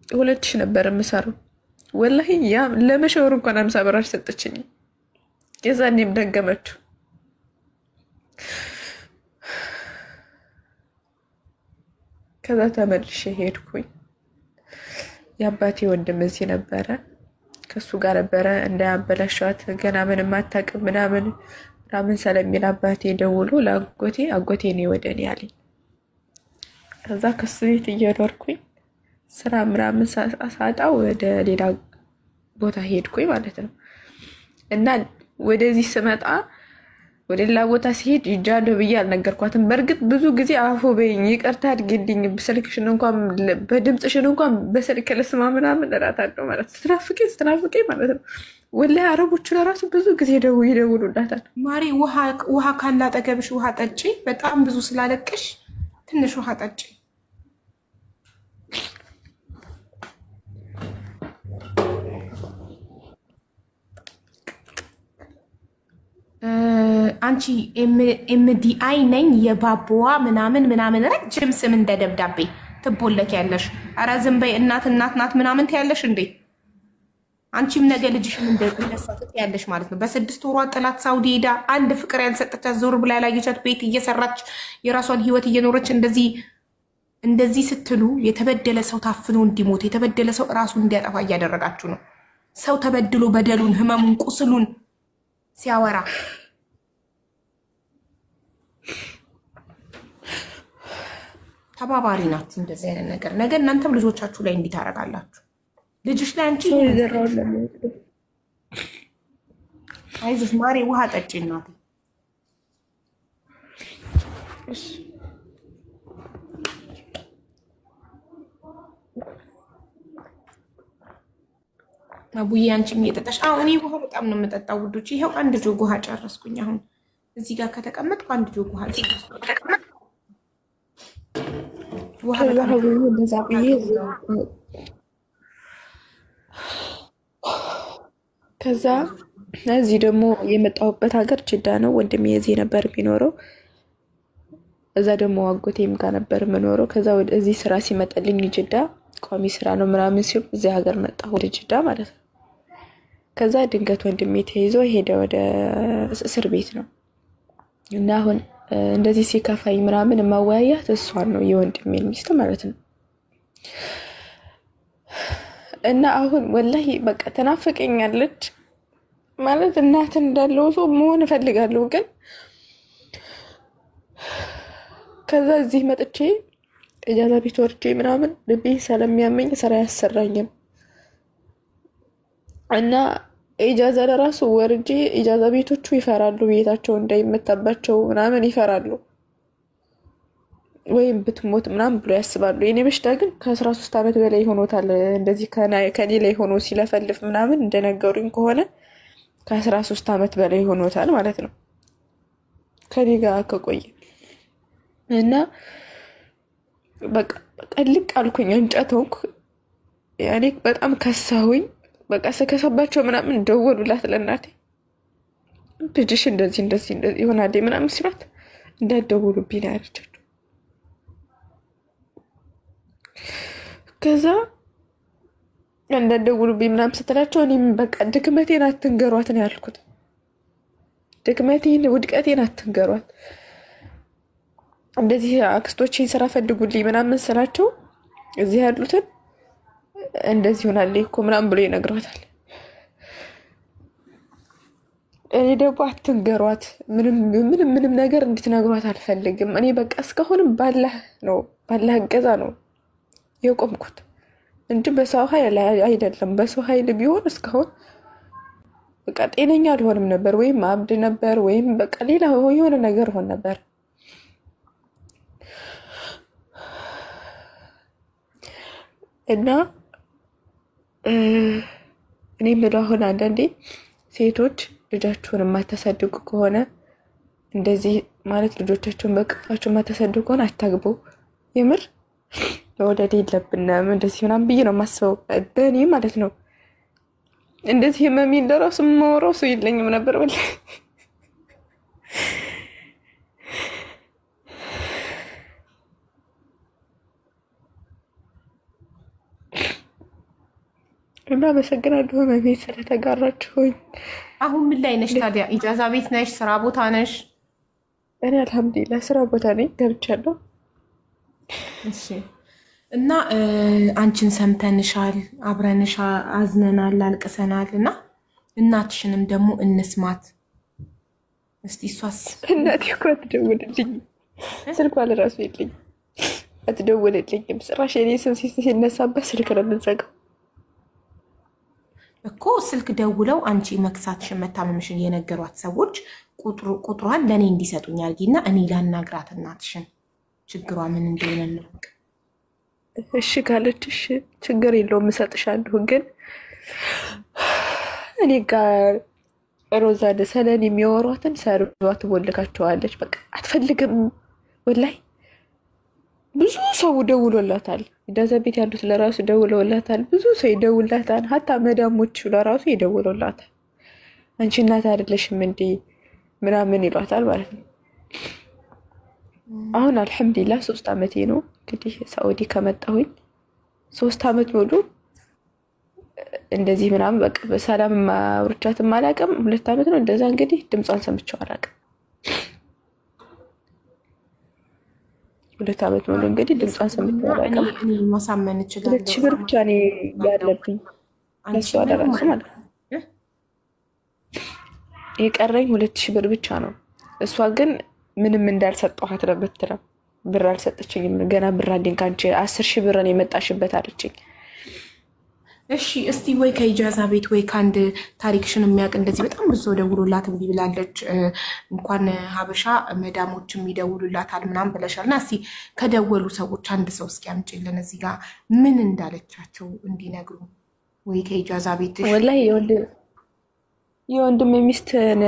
2000 ነበር የምሰራው። ወላሂ ያ ለመሸወር እንኳን 50 ብር አልሰጠችኝም። የዛኔም ደገመችው። ከዛ ተመልሼ ሄድኩኝ። የአባቴ ወንድም እዚህ ነበረ፣ ከሱ ጋር ነበረ እንዳያበላሻት ገና ምንም አታውቅም ምናምን ስለሚል አባቴ ደውሎ ለአጎቴ አጎቴ ነው ወደ እኔ አለኝ። ከዛ ከሱ ቤት እየኖርኩኝ ስራ ምናምን ሳጣ ወደ ሌላ ቦታ ሄድኩኝ ማለት ነው። እና ወደዚህ ስመጣ ወደ ሌላ ቦታ ሲሄድ ይጃለሁ ብዬ አልነገርኳትም። በእርግጥ ብዙ ጊዜ አፎ በይኝ፣ ይቅርታ አድርጊልኝ፣ ስልክሽን እንኳን በድምፅሽን እንኳን በስልክ ልስማ ምናምን እላታለሁ ማለት ስትናፍቀኝ ማለት ነው። ወላሂ አረቦቹ ለራሱ ብዙ ጊዜ ይደውሉላታል። ማሪ ውሃ ካለ አጠገብሽ ውሃ ጠጪ፣ በጣም ብዙ ስላለቅሽ ትንሽ ውሃ ጠጪ። አንቺ ኤምዲአይ ነኝ የባቦዋ ምናምን ረጅም ስም እንደ ደብዳቤ ትቦለክ ያለሽ። ኧረ ዝም በይ። እናት ናት ምናምን ትያለሽ እንዴ? አንቺም ነገ ልጅሽን እንደሚነሳት ያለሽ ማለት ነው። በ6 ወሯ ጥላት ሳውዲ ሄዳ አንድ ፍቅር ያልሰጠቻት ዞር ብላ ያላየቻት ቤት እየሰራች የራሷን ህይወት እየኖረች እንደዚህ ስትሉ የተበደለ ሰው ታፍኖ እንዲሞት የተበደለ ሰው ራሱን እንዲያጠፋ እያደረጋችሁ ነው። ሰው ተበድሎ በደሉን ህመሙን ቁስሉን ሲያወራ ተባባሪ ናችሁ እንደዚህ አይነት ነገር። ነገ እናንተም ልጆቻችሁ ላይ እንዲህ ታደርጋላችሁ። ልጅሽ ላይ አንቺ አይዞሽ ማሬ ውሃ ጠጪ እናቴ። አቡዬ አንቺም እየጠጣሽ? አዎ እኔ ውሃ በጣም ነው የምጠጣው ውዶች። ይኸው አንድ ጆግ ውሃ ጨረስኩኝ። አሁን እዚህ ጋር ከተቀመጥኩ አንድ ጆግ ውሃ ጨረስኩኝ። ከዛ እዚህ ደግሞ የመጣሁበት ሀገር ጅዳ ነው። ወንድሜ እዚህ ነበር የሚኖረው። እዛ ደግሞ አጎቴም ጋር ነበር የምኖረው። ከዛ እዚህ ስራ ሲመጣልኝ ጅዳ ቋሚ ስራ ነው ምናምን ሲሉ እዚህ ሀገር መጣሁ ወደ ጅዳ ማለት ነው። ከዛ ድንገት ወንድሜ ተይዞ ሄደ ወደ እስር ቤት ነው እና አሁን እንደዚህ ሲከፋኝ ምናምን የማወያያት እሷን ነው የወንድሜን ሚስት ማለት ነው። እና አሁን ወላሂ በቃ ተናፍቀኛለች ማለት እናት እንዳለው ሰው መሆን እፈልጋለሁ። ግን ከዛ እዚህ መጥቼ እጃዛ ቤት ወርጄ ምናምን ልቤ ስለሚያመኝ ስራ ያሰራኝም እና ኢጃዛ ለራሱ ወርጄ ኢጃዛ ቤቶቹ ይፈራሉ፣ ቤታቸው እንዳይመታባቸው ምናምን ይፈራሉ፣ ወይም ብትሞት ምናምን ብሎ ያስባሉ። የኔ በሽታ ግን ከ13 ዓመት በላይ ሆኖታል። እንደዚህ ከኔ ላይ ሆኖ ሲለፈልፍ ምናምን እንደነገሩኝ ከሆነ ከ13 ዓመት በላይ ሆኖታል ማለት ነው ከኔ ጋር ከቆየ እና በቃ ልቅ አልኩኝ፣ እንጨት ሆንኩ። ያኔ በጣም ከሳሁኝ። በቃ ስከሳባቸው ምናምን ደወሉላት ለእናቴ ልጅሽ እንደዚህ ይሆናል ምናምን ሲሏት እንዳትደውሉብኝ ነው ያለቻቸው። ከዛ እንዳትደውሉብኝ ምናምን ስትላቸው እኔም በቃ ድክመቴን አትንገሯት ነው ያልኩት። ድክመቴን ውድቀቴን አትንገሯት፣ እንደዚህ አክስቶቼን ስራ ፈልጉልኝ ምናምን ስላቸው እዚህ ያሉትን እንደዚህ ሆናል እኮ ምናምን ብሎ ይነግሯታል። እኔ ደግሞ አትንገሯት፣ ምንም ነገር እንድትነግሯት አልፈልግም። እኔ በቃ እስካሁንም ባላህ እገዛ ነው የቆምኩት እንጂ በሰው ኃይል አይደለም። በሰው ኃይል ቢሆን እስካሁን በቃ ጤነኛ አልሆንም ነበር፣ ወይም አብድ ነበር፣ ወይም በቃ ሌላ የሆነ ነገር ሆን ነበር። እና እኔ የምለው አሁን አንዳንዴ ሴቶች ልጃችሁን የማታሳድጉ ከሆነ እንደዚህ ማለት ልጆቻችሁን በቅፋችሁ የማታሳድጉ ከሆነ አታግቡ። የምር መውደድ የለብንም እንደዚህ ምናምን ብዬ ነው የማስበው፣ በእኔ ማለት ነው። እንደዚህ ህመሜን ለራሱ የማወራው ሰው የለኝም ነበር በል እና አመሰግናለሁ በቤት ስለተጋራችሁኝ። አሁን ምን ላይ ነሽ ታዲያ? ኢጃዛ ቤት ነሽ? ስራ ቦታ ነሽ? እኔ አልሐምዱሊላህ ስራ ቦታ ነኝ፣ ገብቻለሁ። እሺ። እና አንቺን ሰምተንሻል፣ አብረንሻ አዝነናል፣ አልቅሰናል። እና እናትሽንም ደግሞ እንስማት እስቲ። እሷስ እናቴ እኮ አትደውልልኝም፣ ስልኳ ለራሱ የለኝም፣ አትደውልልኝም። ጭራሽ የኔ ስም ሲነሳበት ስልክ ነው የምንዘጋው እኮ። ስልክ ደውለው አንቺ መክሳትሽን መታመምሽን የነገሯት ሰዎች ቁጥሯን ለእኔ እንዲሰጡኝ አድርጊና እኔ ላናግራት እናትሽን፣ ችግሯ ምን እንደሆነ እንወቅ። እሺ ካለችሽ ችግር የለውም እሰጥሻለሁ። ግን እኔ ጋር ሮዛ ሰለን የሚያወሯትን ሰርዷ ትቦልካቸዋለች። በቃ አትፈልግም። ወላይ ብዙ ሰው ደውሎላታል። ኢጃዛ ቤት ያሉት ለራሱ ደውሎላታል። ብዙ ሰው ይደውላታል። ሀታ መዳሞቹ ለራሱ ይደውሎላታል። አንቺ እናት አይደለሽም እንዴ ምናምን ይሏታል ማለት ነው። አሁን አልሐምዱሊላህ 3 ዓመቴ ነው እንግዲህ ሳኡዲ ከመጣሁኝ 3 ዓመት ሙሉ እንደዚህ ምናምን በቃ በሰላም አውርቻትም አላውቅም። 2 ዓመት ነው እንደዛ እንግዲህ ድምጿን ሰምቼው አላውቅም። 2 ዓመት ሙሉ እንግዲህ ድምጿን ሰምቼው አላውቅም። እኔ ማሳመን እችላለሁ። 2,000 ብር ብቻ ነው ያለብኝ። ለእሷ ለራሱ ማለት ነው የቀረኝ 2000 ብር ብቻ ነው። እሷ ግን ምንም እንዳልሰጠኋት ነው የምትለው። ብር አልሰጠችኝም። ገና ብር አለኝ ከአንቺ 10,000 ብር ነው የመጣሽበት አለችኝ። እሺ እስቲ ወይ ከኢጃዛ ቤት ወይ ከአንድ ታሪክሽን የሚያውቅ እንደዚህ በጣም ብዙ ሰው ደውሎላት እምቢ ብላለች፣ እንኳን ሀበሻ መዳሞችም ይደውሉላታል ምናምን ብለሻል። እና እስቲ ከደወሉ ሰዎች አንድ ሰው እስኪ አምጪልን እዚህ ጋር ምን እንዳለቻቸው እንዲነግሩ። ወይ ከኢጃዛ ቤት ወላሂ የወንድም ሚስትን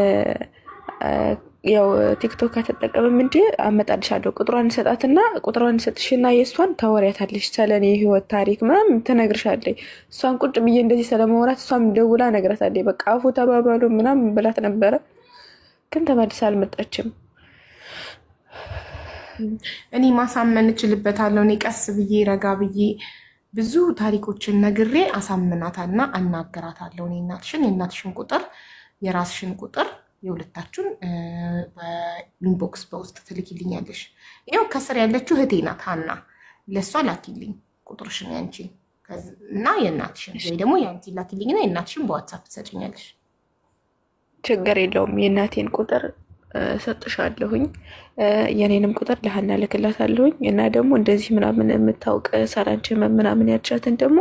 ያው ቲክቶክ ከተጠቀመም እንጂ አመጣልሻለሁ። ቁጥሯን እንሰጣትና ቁጥሯን እንሰጥሽና የእሷን ታወሪያታለሽ። ስለኔ የህይወት ታሪክ ምናምን ትነግርሻለች። እሷን ቁጭ ብዬ እንደዚህ ስለማውራት እሷም ደውላ ነግራታለች። በቃ አፉ ተባባሉ ምናምን ብላት ነበረ፣ ግን ተመልሳ አልመጣችም። እኔ ማሳመን እችልበታለሁ። እኔ ቀስ ብዬ ረጋ ብዬ ብዙ ታሪኮችን ነግሬ አሳምናታልና አናገራታለሁ። እኔ የእናትሽን ቁጥር የራስሽን ቁጥር የሁለታችሁን በኢንቦክስ በውስጥ ትልኪልኛለሽ። ይኸው ከስር ያለችው እህቴ ናት ሀና፣ ለእሷ ላኪልኝ ቁጥርሽን ያንቺን እና የእናትሽን፣ ወይ ደግሞ የአንቺን ላኪልኝና የእናትሽን በዋትሳፕ ትሰጭኛለሽ። ችግር የለውም። የእናቴን ቁጥር ሰጥሻለሁኝ፣ የኔንም ቁጥር ለሀና ልክላታለሁኝ። እና ደግሞ እንደዚህ ምናምን የምታውቅ ሰራንች ምናምን ያልቻትን ደግሞ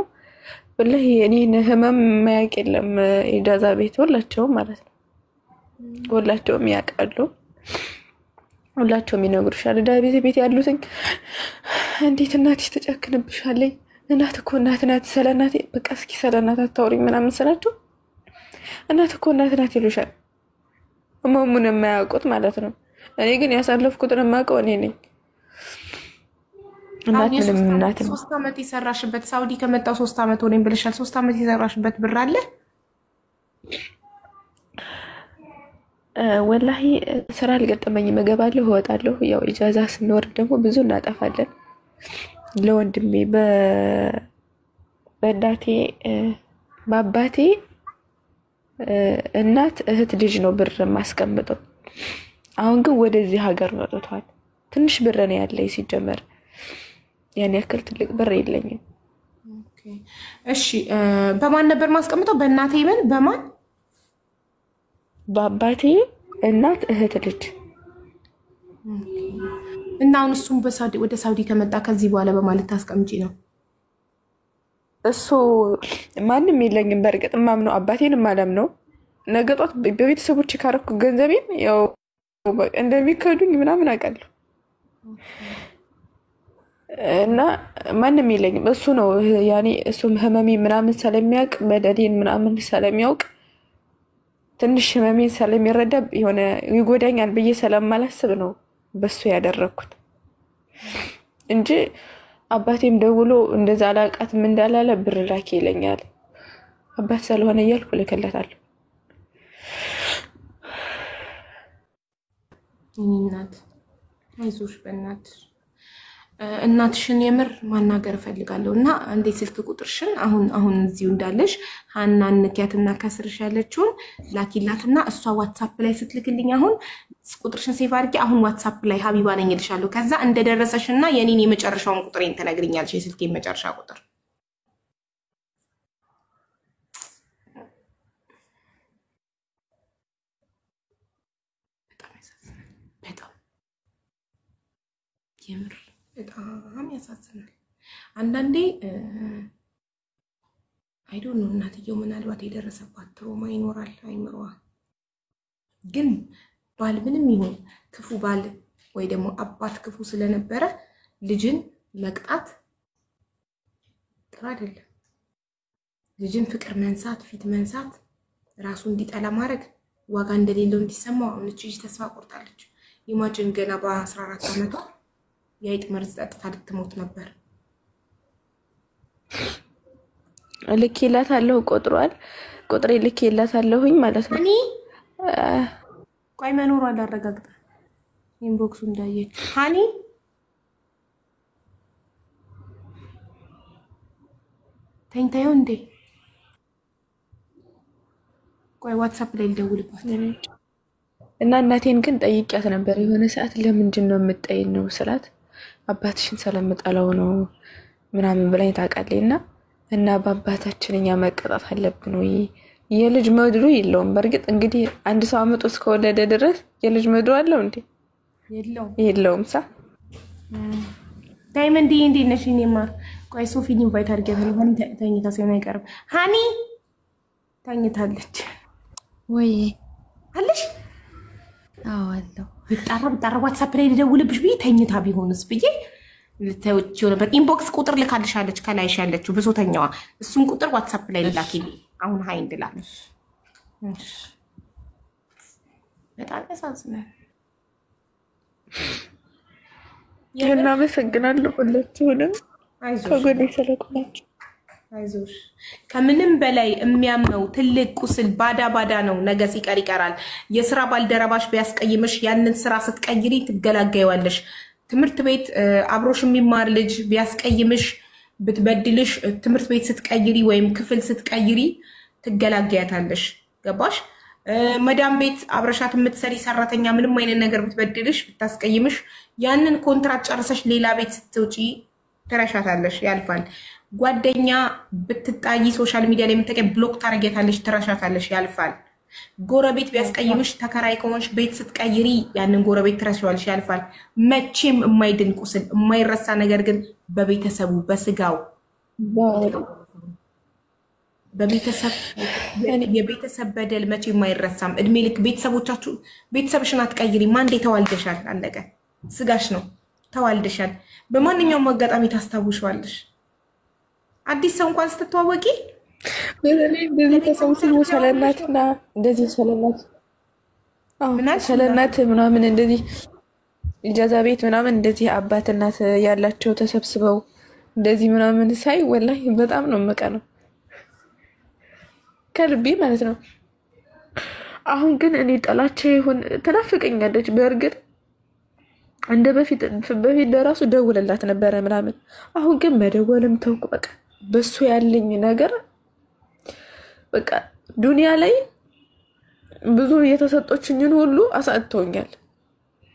ወላሂ እኔን ህመም ማያውቅ የለም። ኢጃዛ ቤት ሁላቸውም ማለት ነው ሁላቸውም ያውቃሉ፣ ሁላቸውም ይነግሩሻል። ዳቤት ቤት ያሉትኝ እንዴት እናትሽ ተጨክንብሻለኝ? እናት እኮ እናት ናት። ስለ እናቴ በቃ እስኪ ስለ እናት አታውሪኝ ምናምን ስላቸው እናት እኮ እናት ናት ይሉሻል። ህመሙን የማያውቁት ማለት ነው። እኔ ግን ያሳለፍኩትን የማውቀው እኔ ነኝ። እናትንም እናት 3 ዓመት የሰራሽበት ሳውዲ ከመጣው 3 ዓመት ሆነኝ ብለሻል። 3 ዓመት የሰራሽበት ብር አለ? ወላሂ ስራ አልገጠመኝም። እገባለሁ እወጣለሁ። ያው ኢጃዛ ስንወርድ ደግሞ ብዙ እናጠፋለን። ለወንድሜ በእናቴ በአባቴ እናት እህት ልጅ ነው ብር የማስቀምጠው። አሁን ግን ወደዚህ ሀገር መጥቷል። ትንሽ ብር ነው ያለኝ ሲጀመር፣ ያን ያክል ትልቅ ብር የለኝም። እሺ በማን ነበር ማስቀምጠው? በእናቴ ምን በማን? በአባቴ እናት እህት ልጅ። እና አሁን እሱም ወደ ሳውዲ ከመጣ ከዚህ በኋላ በማለት ታስቀምጪ ነው? እሱ ማንም የለኝም። በእርግጥ ማምነው አባቴን ማለም ነው። ነገ ጧት በቤተሰቦች ካረኩ ገንዘቤን ያው እንደሚከዱኝ ምናምን አውቃለሁ። እና ማንም የለኝም። እሱ ነው ያኔ እሱም ህመሜ ምናምን ስለሚያውቅ በደሌን ምናምን ስለሚያውቅ ትንሽ ህመሜን ስለሚረዳ የሆነ ይጎዳኛል ብዬ ስለማላስብ ነው በሱ ያደረኩት እንጂ አባቴም ደውሎ እንደዛ አላውቃትም እንዳላለ ብር ላኪ ይለኛል። አባት ስለሆነ እያልኩ ልክለታለሁ። እናት አይዞሽ በእናትሽ። እናትሽን የምር ማናገር እፈልጋለሁ እና እንዴ ስልክ ቁጥርሽን አሁን እዚሁ እንዳለሽ ሀናን ንኪያትና ከስርሽ ያለችውን ላኪላትና እሷ ዋትሳፕ ላይ ስትልክልኝ አሁን ቁጥርሽን ሴቭ አድርጌ አሁን ዋትሳፕ ላይ ሀቢባ ነኝ እልሻለሁ። ከዛ እንደደረሰሽና የኔን የመጨረሻውን ቁጥሬን ትነግሪኛለሽ፣ የስልኬን መጨረሻ ቁጥር። በጣም ያሳዝናል። በጣም የምር በጣም ያሳዝናል። አንዳንዴ አይዶ ነው እናትየው ምናልባት የደረሰባት ትሮማ ይኖራል አይምሮዋ። ግን ባል ምንም ይሁን ክፉ ባል ወይ ደግሞ አባት ክፉ ስለነበረ ልጅን መቅጣት ጥሩ አይደለም። ልጅን ፍቅር መንሳት፣ ፊት መንሳት፣ ራሱ እንዲጠላ ማድረግ፣ ዋጋ እንደሌለው እንዲሰማው አሁን እቺ ተስፋ ቆርጣለች። ኢማጂን ገና በ14 ዓመቷ የአይጥ መርዝ ጠጥታ ልትሞት ነበር። ልኬላታለሁ፣ ቁጥሬ ልኬላታለሁኝ ማለት ነው። እኔ ቆይ መኖሩ አላረጋግጠ ኢንቦክሱ እንዳየች ሃኒ ተኝታዩ እንዴ? ቆይ ዋትሳፕ ላይ ልደውልባት እና እናቴን ግን ጠይቂያት ነበር የሆነ ሰዓት። ለምንድን ነው የምትጠይን ነው ስላት አባትሽን ስለምጠላው ነው ምናምን ብላኝ ታውቃለች። እና እና በአባታችን እኛ መቀጣት አለብን ወይ? የልጅ መድሩ የለውም። በእርግጥ እንግዲህ አንድ ሰው አምጦ እስከወለደ ድረስ የልጅ መድሩ አለው እንዴ? የለውም። ሳ ዳይመንድ እንዴት ነሽ? እኔ ማር ቆይ ሶፊን ኢንቫይት አድርጌታለሁ። ሃኒ ተኝታ ሲሆን አይቀርም። ሃኒ ተኝታለች ወይ አለሽ? አዎ አለው። ብጣራ ዋትሳፕ ላይ ልደውልብሽ ብዬ ተኝታ ቢሆንስ ብዬ ልተውጪው ነበር። ኢንቦክስ ቁጥር ልካልሻለች ከላይሽ ያለችው ብሶተኛዋ። እሱን ቁጥር ዋትሳፕ ላይ ልላኪልኝ አሁን ሃይ እንድላለሽ። በጣም ያሳዝናል። እናመሰግናለሁ ሁላችሁንም ከጎኔ ስለቆማችሁ። አይዞሽ። ከምንም በላይ የሚያመው ትልቅ ቁስል ባዳ ነው። ነገ ሲቀር ይቀራል። የስራ ባልደረባሽ ቢያስቀይምሽ ያንን ስራ ስትቀይሪ ትገላገይዋለሽ። ትምህርት ቤት አብሮሽ የሚማር ልጅ ቢያስቀይምሽ ብትበድልሽ ትምህርት ቤት ስትቀይሪ ወይም ክፍል ስትቀይሪ ትገላገያታለሽ። ገባሽ? መዳም ቤት አብረሻት የምትሰሪ ሰራተኛ ምንም አይነት ነገር ብትበድልሽ ብታስቀይምሽ ያንን ኮንትራት ጨርሰሽ ሌላ ቤት ስትውጪ ትረሻታለሽ፣ ያልፋል። ጓደኛ ብትጣይ ሶሻል ሚዲያ ላይ የምትቀይ ብሎክ ታረጋታለሽ፣ ትረሻታለሽ፣ ያልፋል። ጎረቤት ቢያስቀይምሽ ተከራይ ከሆንሽ ቤት ስትቀይሪ ያንን ጎረቤት ትረሻዋለሽ፣ ያልፋል። መቼም የማይድን ቁስል የማይረሳ ነገር ግን በቤተሰቡ በስጋው በቤተሰብ የቤተሰብ በደል መቼም አይረሳም። እድሜ ልክ ቤተሰብሽን አትቀይሪ። ማንዴ ተዋልደሻል፣ አለቀ። ስጋሽ ነው፣ ተዋልደሻል። በማንኛውም አጋጣሚ ታስታውሻለሽ። አዲስ ሰው እንኳን ስትተዋወቂ እንደዚህ ተሰብስቦ ስለናትና እንደዚህ ስለናት ምናምን እንደዚህ ኢጃዛ ቤት ምናምን እንደዚህ አባት እናት ያላቸው ተሰብስበው እንደዚህ ምናምን ሳይ ወላሂ በጣም ነው የምቀነው ከልቤ ማለት ነው። አሁን ግን እኔ ጠላቼ ይሁን ትናፍቀኛለች። በእርግጥ እንደ በፊት ለራሱ ደውልላት ነበረ ምናምን። አሁን ግን መደወልም ተውኩ። በቃ በሱ ያለኝ ነገር በቃ ዱንያ ላይ ብዙ የተሰጦችኝን ሁሉ አሳጥቶኛል።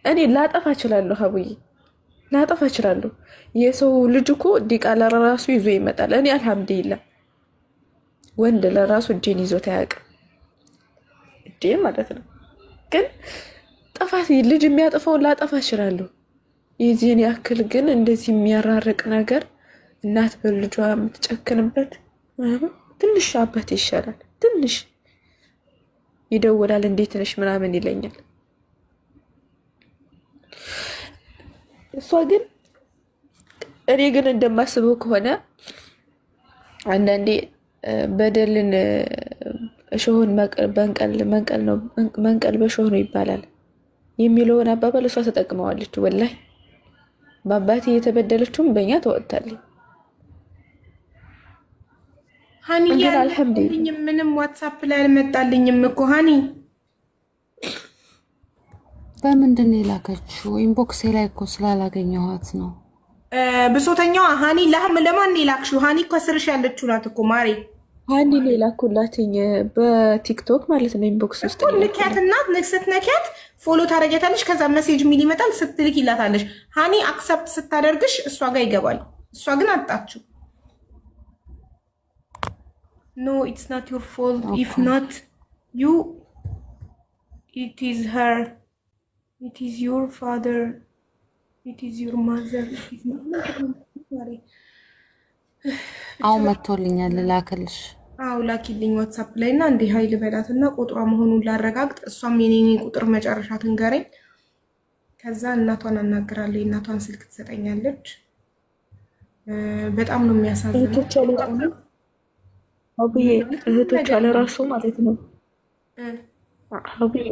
እኔ ላጠፋ እችላለሁ፣ ሀቡዬ ላጠፋ እችላለሁ። የሰው ልጅ እኮ ዲቃላ ለራሱ ይዞ ይመጣል። እኔ አልሐምዱሊላህ ወንድ ለራሱ እጄን ይዞት አያውቅም። እጄ ማለት ነው። ግን ጠፋት ልጅ የሚያጠፋውን ላጠፋ እችላለሁ። የዚህን ያክል ግን እንደዚህ የሚያራርቅ ነገር እናት በልጇ የምትጨክንበት ትንሽ አባት ይሻላል። ትንሽ ይደውላል፣ እንዴት ነሽ ምናምን ይለኛል። እሷ ግን እኔ ግን እንደማስበው ከሆነ አንዳንዴ በደልን እሾህን መንቀል በሾህ ነው ይባላል የሚለውን አባባል እሷ ተጠቅመዋለች። ወላሂ በአባቴ የተበደለችውም በእኛ ተወጥታለች። ሃኒ አልሐምዱሊላህ ምንም ዋትሳፕ ላይ አልመጣልኝም እኮ ሃኒ። በምንድን ነው የላከችው? ኢንቦክስ ላይ እኮ ስላላገኘኋት ነው። ብሶተኛዋ ሃኒ ለማን ነው የላክሽው? ሃኒ እኮ ስርሽ ያለችው ናት እኮ ማሬ። ሃኒ ነው የላኩላትኝ በቲክቶክ ማለት ነው። ኢንቦክስ ውስጥ ልኪያትና ስትነኪያት ፎሎ ታረጊያታለሽ። ከዛ ሜሴጅ ሚል ይመጣል፣ ስትልክ ይላታለሽ። ሃኒ አክሰፕት ስታደርግሽ እሷ ጋር ይገባል። እሷ ግን አጣችው። No, it's not your fault. Okay. If not you, it is her. It is your father. It is your mother. It is not. Sorry. አሁን መጥቶልኛል ላክልሽ። አዎ ላኪልኝ ዋትስአፕ ላይ እና እንዲህ ኃይል በላትና ቁጥሯ መሆኑን ላረጋግጥ። እሷም የኔን ቁጥር መጨረሻ ትንገረኝ። ከዛ እናቷን አናግራለሁ። እናቷን ስልክ ትሰጠኛለች። በጣም ነው የሚያሳዝነው። አብዬ እህቶቿ ለራሱ ማለት ነው። አብዬ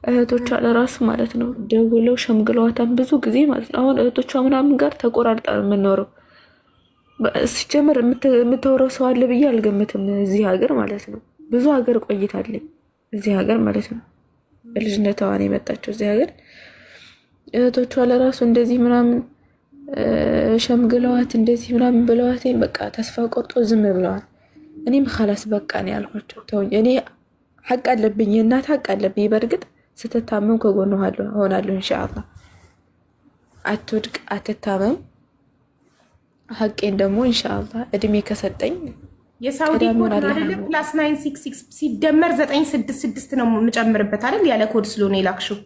እህቶቿ ለራሱ ማለት ነው ደውለው ሸምግለዋታን ብዙ ጊዜ ማለት ነው። አሁን እህቶቿ ምናምን ጋር ተቆራርጣ የምንኖረው ሲጀምር የምትወረው ሰው አለ ብዬ አልገምትም። እዚህ ሀገር ማለት ነው ብዙ ሀገር ቆይታለች እዚህ ሀገር ማለት ነው። በልጅነቷ ነው የመጣችው እዚህ ሀገር። እህቶቿ ለራሱ እንደዚህ ምናምን ሸምግለዋት እንደዚህ ምናምን ብለዋት በቃ ተስፋ ቆርጦ ዝም ብለዋል። እኔም خلاص በቃ ነው ያልኳቸው። ተውኝ፣ እኔ ሐቅ አለብኝ፣ እናት ሐቅ አለብኝ። በርግጥ ስትታመም ከጎኗ ሆናለሁ ኢንሻአላህ። አትወድቅ አትታመም። ሐቄን ደግሞ ኢንሻአላህ እድሜ ከሰጠኝ የሳውዲ ኮድ አይደለ ፕላስ 966 ሲደመር 966 ነው የምጨምርበት አይደል? ያለ ኮድ ስለሆነ የላክሽው።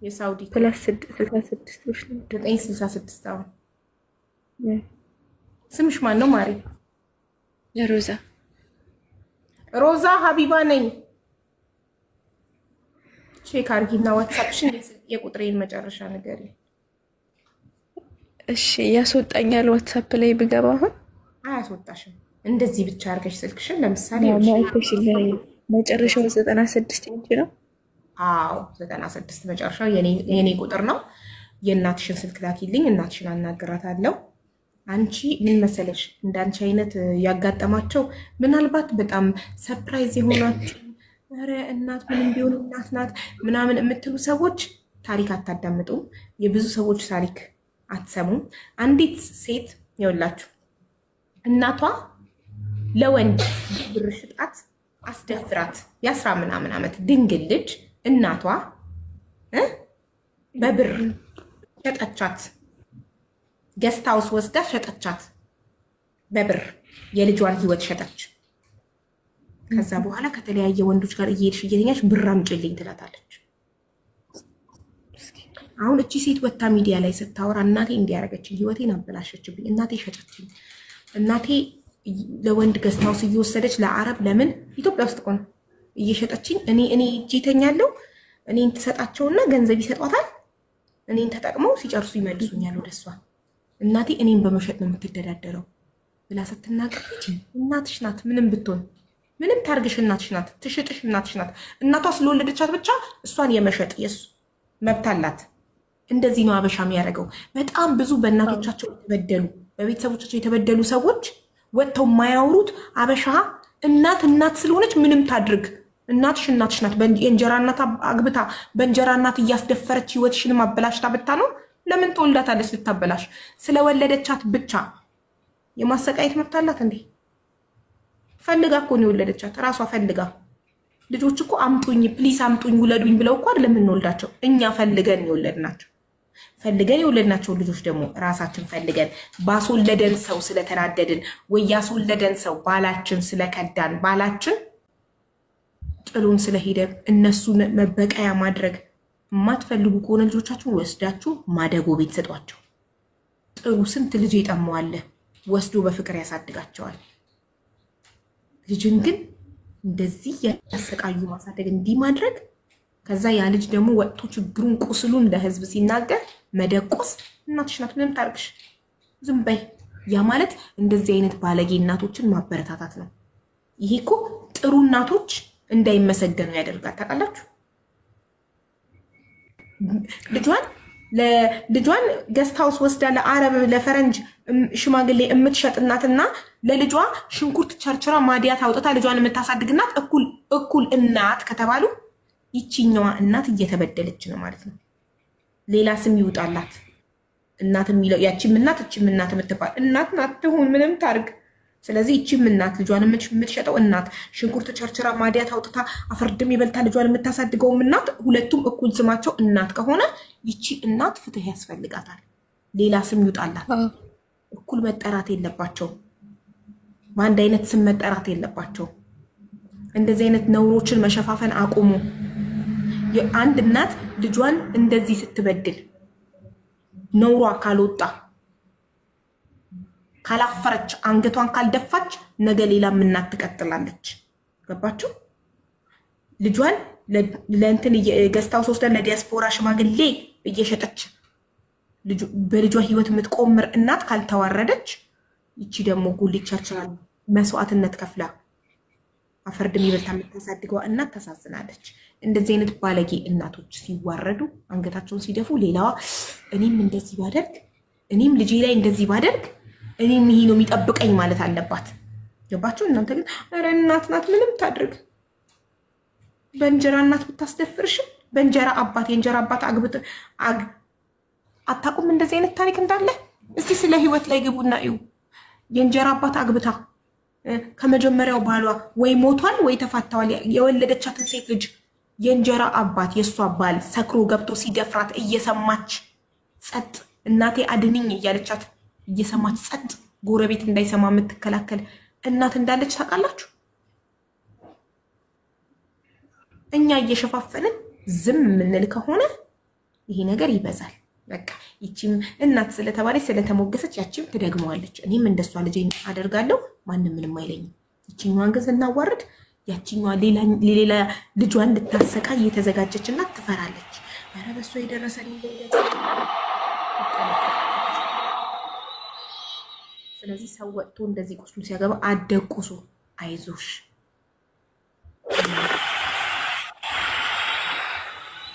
የሳውዲ ፕላስ 66 ነው 966። አዎ ስምሽ ማን ነው ማሪ? ሮዛ። ሮዛ ሀቢባ ነኝ። ቼክ አድርጊና ዋትስአፕሽን የቁጥሬን መጨረሻ ነገር። እሺ ያስወጣኛል ዋትስአፕ ላይ ብገባ አሁን? አያስወጣሽም። እንደዚህ ብቻ አድርገሽ ስልክሽን ለምሳሌ መጨረሻው 96 እንጂ ነው። አዎ 96 መጨረሻው የኔ ቁጥር ነው። የእናትሽን ስልክ ላኪልኝ፣ እናትሽን አናግራታለሁ። አንቺ ምን መሰለሽ እንዳንቺ አይነት ያጋጠማቸው ምናልባት በጣም ሰርፕራይዝ የሆናችሁ ኧረ እናት ምንም ቢሆን እናት ናት ምናምን የምትሉ ሰዎች ታሪክ አታዳምጡም። የብዙ ሰዎች ታሪክ አትሰሙም። አንዲት ሴት ይኸውላችሁ እናቷ ለወንድ ብር ሽጣት አስደፍራት የ10 ምናምን ዓመት ድንግል ልጅ እናቷ በብር ሸጠቻት። ገስት ሃውስ ወስዳ ሸጠቻት በብር የልጇን ህይወት ሸጠች። ከዛ በኋላ ከተለያየ ወንዶች ጋር እየሄድሽ እየተኛሽ ብር አምጪልኝ ትላታለች። አሁን እቺ ሴት ወጣ ሚዲያ ላይ ስታወራ እናቴ እንዲያረገችኝ ህይወቴን አበላሸችብኝ፣ እናቴ ሸጠችኝ፣ እናቴ ለወንድ ገስት ሃውስ እየወሰደች ለአረብ ለምን ኢትዮጵያ ውስጥ ቆን እየሸጠችኝ እኔ እጄተኛለሁ እኔን ትሰጣቸውና ገንዘብ ይሰጧታል። እኔን ተጠቅመው ሲጨርሱ ይመልሱኛል ወደሷ። እናቴ እኔን በመሸጥ ነው የምትደዳደረው ብላ ስትናገር እናትሽ ናት። ምንም ብትሆን ምንም ታርግሽ እናትሽ ናት። ትሽጥሽ እናትሽ ናት። እናቷ ስለወለደቻት ብቻ እሷን የመሸጥ የሱ መብት አላት። እንደዚህ ነው አበሻ የሚያደርገው። በጣም ብዙ በእናቶቻቸው የተበደሉ በቤተሰቦቻቸው የተበደሉ ሰዎች ወጥተው የማያወሩት አበሻ እናት ስለሆነች ምንም ታድርግ እናትሽ ናት። በእንጀራ እናት አግብታ በእንጀራ እናት እያስደፈረች ህይወትሽንም አበላሽታ ብታ ነው ለምን ተወልዳታለች ልታበላሽ? ስለወለደቻት ብቻ የማሰቃየት መብት አላት እንዴ? ፈልጋ እኮ ነው የወለደቻት ራሷ ፈልጋ። ልጆች እኮ አምጡኝ ፕሊስ አምጡኝ ውለዱኝ ብለው እኮ አይደለም እንወልዳቸው፣ እኛ ፈልገን የወለድናቸው። ፈልገን የወለድናቸው ልጆች ደግሞ ራሳችን ፈልገን ባስወለደን ሰው ስለተናደድን ወይ ያስወለደን ሰው ባላችን ስለከዳን ባላችን ጥሉን ስለሄደ እነሱን መበቀያ ማድረግ የማትፈልጉ ከሆነ ልጆቻችሁን ወስዳችሁ ማደጎ ቤት ሰጧቸው። ጥሩ ስንት ልጅ ይጠማዋል ወስዶ በፍቅር ያሳድጋቸዋል። ልጅን ግን እንደዚህ ያሰቃዩ ማሳደግ እንዲህ ማድረግ ከዛ ያ ልጅ ደግሞ ወጥቶ ችግሩን ቁስሉን ለህዝብ ሲናገር መደቆስ እናትሽ ናት ምንም ታርግሽ ዝም በይ። ያ ማለት እንደዚህ አይነት ባለጌ እናቶችን ማበረታታት ነው። ይሄ እኮ ጥሩ እናቶች እንዳይመሰገኑ ያደርጋል። ታውቃላችሁ? ልጇን ገስት ሃውስ ወስዳ ለአረብ ለፈረንጅ ሽማግሌ የምትሸጥ እናትና ለልጇ ሽንኩርት ቸርችራ ማዲያት አውጥታ ልጇን የምታሳድግ እናት እኩል እናት ከተባሉ ይቺኛዋ እናት እየተበደለች ነው ማለት ነው። ሌላ ስም ይውጣላት። እናት የሚለው ያቺም እናት እቺም እናት የምትባል እናት ናት ትሁን ምንም ታርግ። ስለዚህ እቺም እናት ልጇን የምትሸጠው እናት ሽንኩርት ቸርችራ ማዲያት አውጥታ አፈርድም ይበልታ ልጇን የምታሳድገው እናት ሁለቱም እኩል ስማቸው እናት ከሆነ ይቺ እናት ፍትህ ያስፈልጋታል። ሌላ ስም ይውጣላት። እኩል መጠራት የለባቸው። በአንድ አይነት ስም መጠራት የለባቸው። እንደዚህ አይነት ነውሮችን መሸፋፈን አቁሙ። የአንድ እናት ልጇን እንደዚህ ስትበድል ነውሯ ካልወጣ ካላፈረች አንገቷን ካልደፋች ነገ ሌላ እናት ትቀጥላለች። ገባችሁ? ልጇን ለእንትን ገስታው ሶስተን ለዲያስፖራ ሽማግሌ እየሸጠች በልጇ ህይወት የምትቆምር እናት ካልተዋረደች ይቺ ደግሞ ጉሊት ቸርችራል መስዋዕትነት ከፍላ አፈርድም ይበልታ የምታሳድገው እናት ታሳዝናለች። እንደዚህ አይነት ባለጌ እናቶች ሲዋረዱ አንገታቸውን ሲደፉ ሌላዋ እኔም እንደዚህ ባደርግ እኔም ልጄ ላይ እንደዚህ ባደርግ እኔም ይሄ ነው የሚጠብቀኝ ማለት አለባት። ገባችሁ? እናንተ ግን ኧረ እናት ናት ምንም ታድርግ። በእንጀራ እናት ብታስደፍርሽም በእንጀራ አባት የእንጀራ አባት አታውቁም እንደዚህ አይነት ታሪክ እንዳለ? እስቲ ስለ ህይወት ላይ ግቡና እዩ። የእንጀራ አባት አግብታ ከመጀመሪያው ባሏ ወይ ሞቷል ወይ ተፋታዋል። የወለደቻትን ሴት ልጅ የእንጀራ አባት የሷ ባል ሰክሮ ገብቶ ሲደፍራት እየሰማች ጸጥ፣ እናቴ አድንኝ እያለቻት እየሰማች ጸጥ ጎረቤት እንዳይሰማ የምትከላከል እናት እንዳለች ታውቃላችሁ? እኛ እየሸፋፈንን ዝም የምንል ከሆነ ይሄ ነገር ይበዛል። በቃ ይቺም እናት ስለተባለች ስለተሞገሰች ያቺም ትደግመዋለች። እኔም እንደሷ ልጅ አደርጋለሁ፣ ማንም ምንም አይለኝም። ይቺኛዋን ግን ስናዋርድ ያቺኛዋ ሌላ ልጇን ልታሰቃይ እየተዘጋጀች እናት ትፈራለች። ኧረ በሷ የደረሰ ስለዚህ ሰው ወጥቶ እንደዚህ ቁስሉ ሲያገባ አደቁሱ፣ አይዞሽ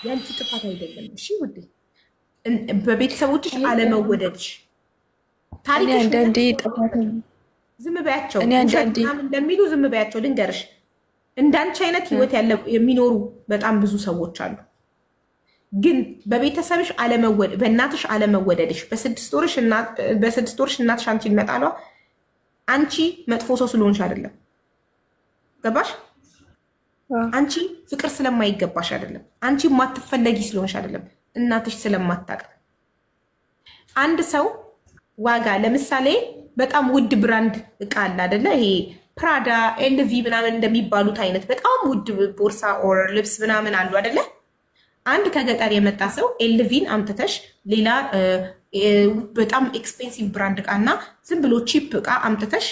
ያንቺ ጥፋት አይደለም። እሺ ውዴ፣ በቤተሰቦችሽ አለመወደድሽ ታሪክሽ አንዳንዴ ጥፋት ዝም በያቸው። ምናምን እንደሚሉ ዝም በያቸው። ልንገርሽ፣ እንዳንቺ አይነት ህይወት የሚኖሩ በጣም ብዙ ሰዎች አሉ። ግን በቤተሰብሽ አለመወደድ፣ በእናትሽ አለመወደድሽ፣ በስድስት ወርሽ እናትሽ አንቺን መጣሏ አንቺ መጥፎ ሰው ስለሆንሽ አይደለም። ገባሽ? አንቺ ፍቅር ስለማይገባሽ አይደለም። አንቺ ማትፈለጊ ስለሆንሽ አይደለም። እናትሽ ስለማታውቅ። አንድ ሰው ዋጋ ለምሳሌ በጣም ውድ ብራንድ እቃ አለ አይደለ? ይሄ ፕራዳ፣ ኤልቪ ምናምን እንደሚባሉት አይነት በጣም ውድ ቦርሳ ኦር ልብስ ምናምን አሉ አይደለ? አንድ ከገጠር የመጣ ሰው ኤልቪን አምጥተሽ ሌላ በጣም ኤክስፔንሲቭ ብራንድ እቃና ዝም ብሎ ቺፕ እቃ አምጥተሽ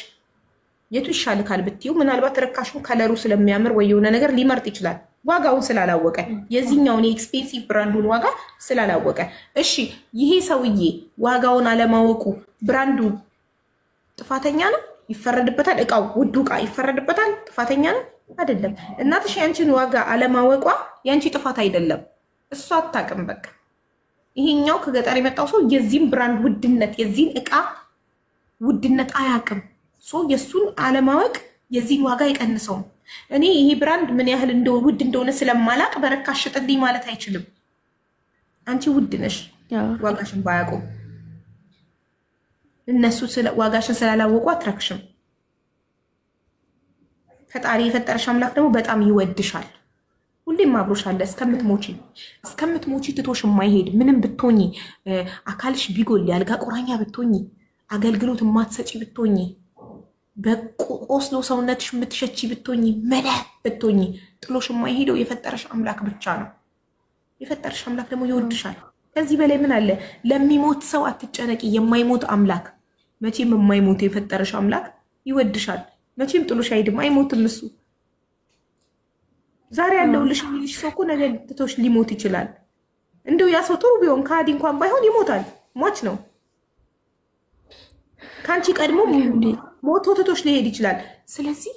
የቱ ይሻልካል ብትዩ ምናልባት ርካሹን ከለሩ ስለሚያምር ወይ የሆነ ነገር ሊመርጥ ይችላል። ዋጋውን ስላላወቀ፣ የዚህኛውን የኤክስፔንሲቭ ብራንዱን ዋጋ ስላላወቀ። እሺ ይሄ ሰውዬ ዋጋውን አለማወቁ ብራንዱ ጥፋተኛ ነው? ይፈረድበታል? እቃው ውዱ እቃ ይፈረድበታል? ጥፋተኛ ነው? አይደለም። እናትሽ ያንቺን ዋጋ አለማወቋ ያንቺ ጥፋት አይደለም። እሷ አታውቅም። በቃ ይሄኛው ከገጠር የመጣው ሰው የዚህን ብራንድ ውድነት የዚህን እቃ ውድነት አያውቅም። የእሱን አለማወቅ የዚህን ዋጋ አይቀንሰውም። እኔ ይሄ ብራንድ ምን ያህል ውድ እንደሆነ ስለማላቅ በረካሽ ሽጥልኝ ማለት አይችልም። አንቺ ውድ ነሽ፣ ዋጋሽን ባያውቁ እነሱ ዋጋሽን ስላላወቁ አትረክሽም። ፈጣሪ የፈጠረሽ አምላክ ደግሞ በጣም ይወድሻል። ሁሌም አብሮሽ አለ እስከምትሞቺ ትቶሽ የማይሄድ ምንም ብትሆኚ፣ አካልሽ ቢጎል ያልጋ ቁራኛ ብትሆኚ፣ አገልግሎት የማትሰጪ ብትሆኚ፣ በቆስሎ ሰውነትሽ የምትሸቺ ብትሆኚ፣ መለ ብትሆኚ ጥሎሽ የማይሄደው የፈጠረሽ አምላክ ብቻ ነው። የፈጠረሽ አምላክ ደግሞ ይወድሻል። ከዚህ በላይ ምን አለ? ለሚሞት ሰው አትጨነቂ። የማይሞት አምላክ መቼም የማይሞት የፈጠረሽ አምላክ ይወድሻል። መቼም ጥሎሽ አይሄድም፣ አይሞትም እሱ። ዛሬ ያለውልሽ የሚልሽ ሰው እኮ ነገ ትቶሽ ሊሞት ይችላል። እንደው ያ ሰው ጥሩ ቢሆን ከሃዲ እንኳን ባይሆን ይሞታል። ሟች ነው። ከአንቺ ቀድሞ ሞቶ ትቶሽ ሊሄድ ይችላል። ስለዚህ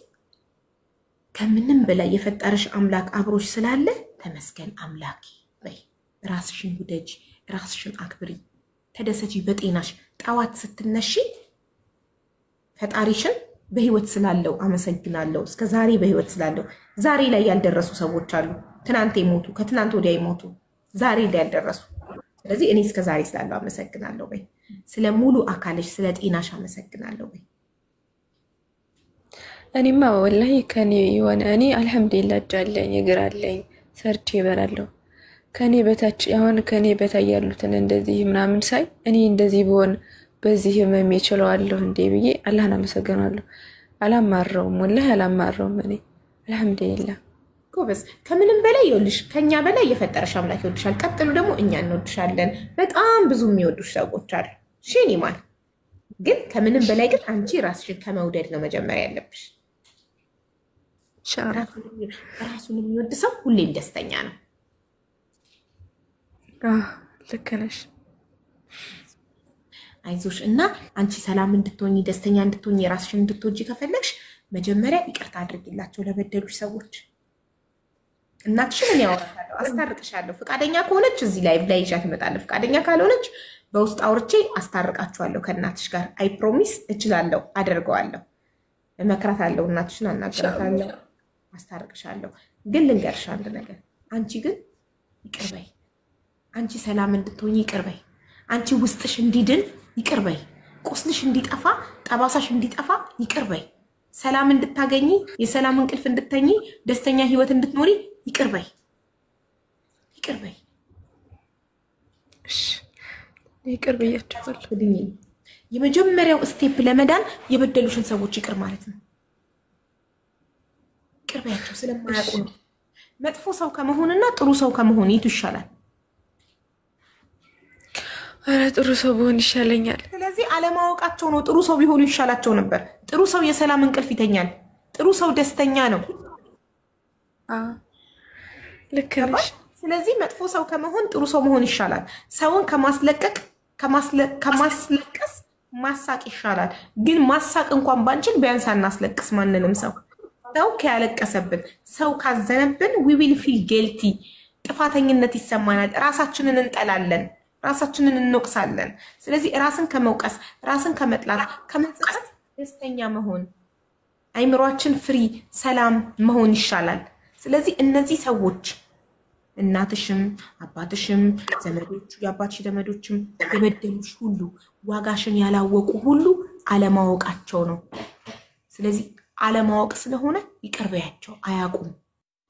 ከምንም በላይ የፈጠረሽ አምላክ አብሮሽ ስላለ ተመስገን አምላኪ በይ። ራስሽን ውደጂ፣ ራስሽን አክብሪ፣ ተደሰጂ በጤናሽ። ጠዋት ስትነሺ ፈጣሪሽን በህይወት ስላለው አመሰግናለሁ፣ እስከ ዛሬ በህይወት ስላለው። ዛሬ ላይ ያልደረሱ ሰዎች አሉ፣ ትናንት የሞቱ ከትናንት ወዲያ የሞቱ ዛሬ ላይ ያልደረሱ። ስለዚህ እኔ እስከ ዛሬ ስላለው አመሰግናለሁ በይ። ስለ ሙሉ አካልሽ ስለ ጤናሽ አመሰግናለሁ በይ። እኔማ ወላሂ ከኔ የሆነ እኔ አልሐምዱሊላህ እጅ አለኝ እግር አለኝ ሰርቼ እበላለሁ። ከኔ በታች አሁን ከኔ በታይ ያሉትን እንደዚህ ምናምን ሳይ እኔ እንደዚህ ብሆን በዚህ ህመም እችለዋለሁ እንዴ ብዬ አላህን አመሰግናለሁ። አላማረውም፣ ወላሂ አላማረውም። እኔ አልሐምዱሊላህ ጎበዝ። ከምንም በላይ ይኸውልሽ ከኛ በላይ የፈጠረሽ አምላክ ይወድሻል። ቀጥሉ ደግሞ እኛ እንወድሻለን። በጣም ብዙ የሚወዱሽ ሰዎች አሉ። ሽኒ ማለት ግን ከምንም በላይ ግን አንቺ ራስሽን ከመውደድ ነው መጀመሪያ ያለብሽ። ራሱን የሚወድ ሰው ሁሌም ደስተኛ ነው። ልክ ነሽ። አይዞሽ እና አንቺ ሰላም እንድትሆኚ ደስተኛ እንድትሆኚ ራስሽን እንድትወጂ ከፈለግሽ መጀመሪያ ይቅርታ አድርጊላቸው ለበደሉሽ ሰዎች። እናትሽን እኔ አወራታለሁ፣ አስታርቅሻለሁ። ፈቃደኛ ከሆነች እዚህ ላይ ይዣት እመጣለሁ። ፈቃደኛ ካልሆነች በውስጥ አውርቼ አስታርቃችኋለሁ ከእናትሽ ጋር። አይ ፕሮሚስ እችላለሁ፣ አደርገዋለሁ። እመክራታለሁ፣ እናትሽን አናግራታለሁ፣ አስታርቅሻለሁ። ግን ልንገርሽ አንድ ነገር፣ አንቺ ግን ይቅር በይ። አንቺ ሰላም እንድትሆኚ ይቅር በይ። አንቺ ውስጥሽ እንዲድን ይቅር በይ። ቁስልሽ እንዲጠፋ፣ ጠባሳሽ እንዲጠፋ ይቅር በይ። ሰላም እንድታገኚ፣ የሰላም እንቅልፍ እንድተኚ፣ ደስተኛ ህይወት እንድትኖሪ ይቅር በይ። ይቅር በይ። እሺ ይቅር ብያችኋለሁ። የመጀመሪያው ስቴፕ ለመዳን የበደሉሽን ሰዎች ይቅር ማለት ነው። ቅርቢያቸው ስለማያውቁ ነው። መጥፎ ሰው ከመሆንና ጥሩ ሰው ከመሆን የቱ ይሻላል? ኧረ ጥሩ ሰው ብሆን ይሻለኛል። ስለዚህ አለማወቃቸው ነው። ጥሩ ሰው ቢሆኑ ይሻላቸው ነበር። ጥሩ ሰው የሰላም እንቅልፍ ይተኛል። ጥሩ ሰው ደስተኛ ነው። ልክ ነሽ። ስለዚህ መጥፎ ሰው ከመሆን ጥሩ ሰው መሆን ይሻላል። ሰውን ከማስለቀስ ማሳቅ ይሻላል። ግን ማሳቅ እንኳን ባንችል ቢያንስ አናስለቅስ ማንንም ሰው ከያለቀሰብን ሰው ካዘነብን we will feel guilty ጥፋተኝነት ይሰማናል። ራሳችንን እንጠላለን፣ ራሳችንን እንወቅሳለን። ስለዚህ ራስን ከመውቀስ ራስን ከመጥላት ከመጸጸት ደስተኛ መሆን አይምሮአችን ፍሪ ሰላም መሆን ይሻላል። ስለዚህ እነዚህ ሰዎች እናትሽም አባትሽም ዘመዶቹ የአባትሽ ዘመዶችም የበደሉሽ ሁሉ ዋጋሽን ያላወቁ ሁሉ አለማወቃቸው ነው። ስለዚህ አለማወቅ ስለሆነ ይቅርበያቸው። አያውቁም።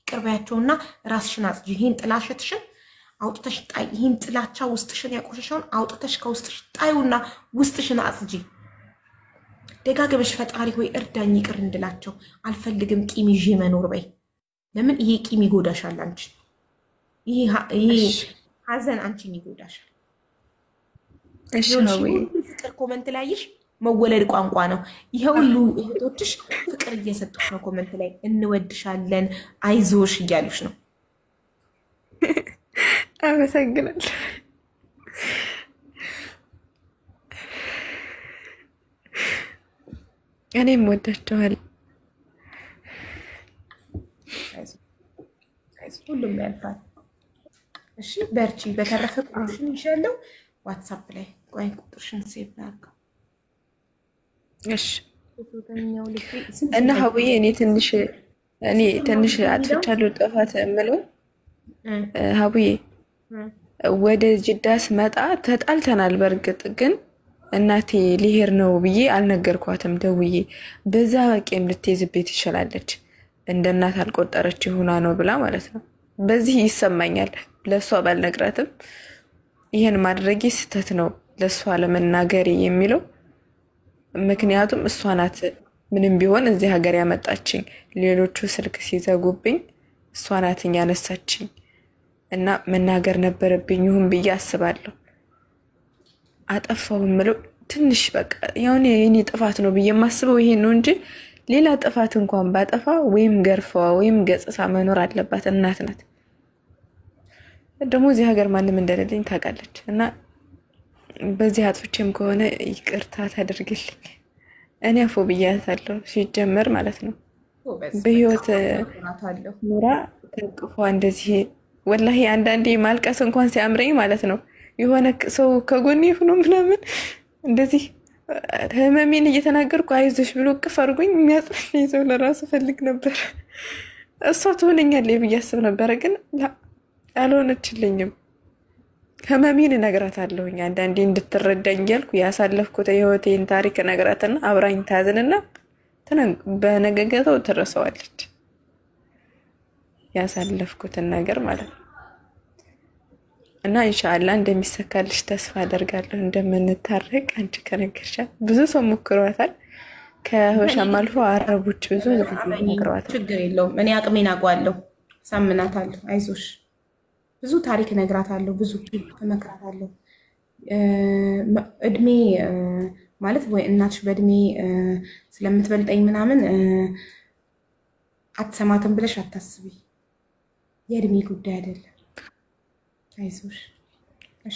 ይቅርበያቸውና ራስሽን አጽጂ። ይሄን ጥላሸትሽን አውጥተሽ ጣይ። ይሄን ጥላቻ ውስጥሽን ያቆሸሸውን አውጥተሽ ከውስጥሽ ጣዩና ውስጥሽን አጽጂ። ደጋግመሽ ፈጣሪ ሆይ እርዳኝ ይቅር እንድላቸው አልፈልግም ቂም ይዤ መኖር በይ። ለምን ይሄ ቂም ይጎዳሻል አንቺ። ይሄ ሀዘን አንቺን ይጎዳሻል። እሺ ነው ፍቅር ኮመንት ላይሽ መወለድ ቋንቋ ነው። ይሄ ሁሉ እህቶችሽ ፍቅር እየሰጡሽ ነው። ኮመንት ላይ እንወድሻለን አይዞሽ እያሉሽ ነው። አመሰግናለሁ። እኔም ወዳቸዋለሁ። ሁሉም ያልፋል። እሺ በርቺ። በተረፈ ቁጥርሽን ይሻለው ዋትስአፕ ላይ ቆይ ቁጥርሽን ሴቭ ላድርግ። እሺ እና ሀቡዬ እኔ ትንሽ አጥፍቻለሁ። ጥፋት የምለው ሀቡዬ ወደ ጅዳ ስመጣ ተጣልተናል። በእርግጥ ግን እናቴ ሊሄድ ነው ብዬ አልነገርኳትም። ደውዬ በዛ ቄም ልትይዝቤት ትችላለች። እንደ እናት አልቆጠረች ሆና ነው ብላ ማለት ነው። በዚህ ይሰማኛል። ለሷ ባልነግራትም ይሄን ማድረጌ ስህተት ነው ለሷ ለመናገር የሚለው ምክንያቱም እሷ ናት ምንም ቢሆን እዚህ ሀገር ያመጣችኝ። ሌሎቹ ስልክ ሲዘጉብኝ እሷ ናት ያነሳችኝ እና መናገር ነበረብኝ ይሁን ብዬ አስባለሁ። አጠፋው ምለው ትንሽ በቃ ያውን የኔ ጥፋት ነው ብዬ ማስበው ይሄን ነው እንጂ ሌላ ጥፋት እንኳን ባጠፋ ወይም ገርፈዋ ወይም ገጽሳ መኖር አለባት። እናት ናት። ደግሞ እዚህ ሀገር ማንም እንደሌለኝ ታውቃለች እና በዚህ አጥፍቼም ከሆነ ይቅርታ ታደርግልኝ። እኔ አፎ ብያታለሁ ሲጀመር ማለት ነው። በህይወት ኑራ ተንቅፏ እንደዚህ ወላሂ አንዳንዴ ማልቀስ እንኳን ሲያምረኝ ማለት ነው የሆነ ሰው ከጎኔ ሆኖ ምናምን እንደዚህ ህመሜን እየተናገርኩ አይዞሽ ብሎ እቅፍ አድርጎኝ የሚያጽናናኝ ሰው ለራሱ ፈልግ ነበር። እሷ ትሆነኛለች ብዬ አስብ ነበር፣ ግን አልሆነችልኝም። ህመሜን እነግራታለሁኝ አንዳንዴ እንድትረዳኝ እያልኩ ያሳለፍኩት የህይወቴን ታሪክ እነግራትና አብራኝ ታዝንና በነገገተው ትረሳዋለች ያሳለፍኩትን ነገር ማለት ነው። እና ኢንሻአላህ እንደሚሰካልሽ ተስፋ አደርጋለሁ። እንደምንታረቅ አንቺ ከነገርሻት ብዙ ሰው ሞክሯታል። ከሆሻም አልፎ አረቦች ብዙ ሞክሯታል። ችግር የለውም። እኔ አቅሜን አውቀዋለሁ። ሳምናታለሁ። አይዞሽ ብዙ ታሪክ እነግራታለሁ። ብዙ እመክራታለሁ። እድሜ ማለት ወይ እናትሽ በእድሜ ስለምትበልጠኝ ምናምን አትሰማትም ብለሽ አታስቢ። የእድሜ ጉዳይ አይደለም። አይዞሽ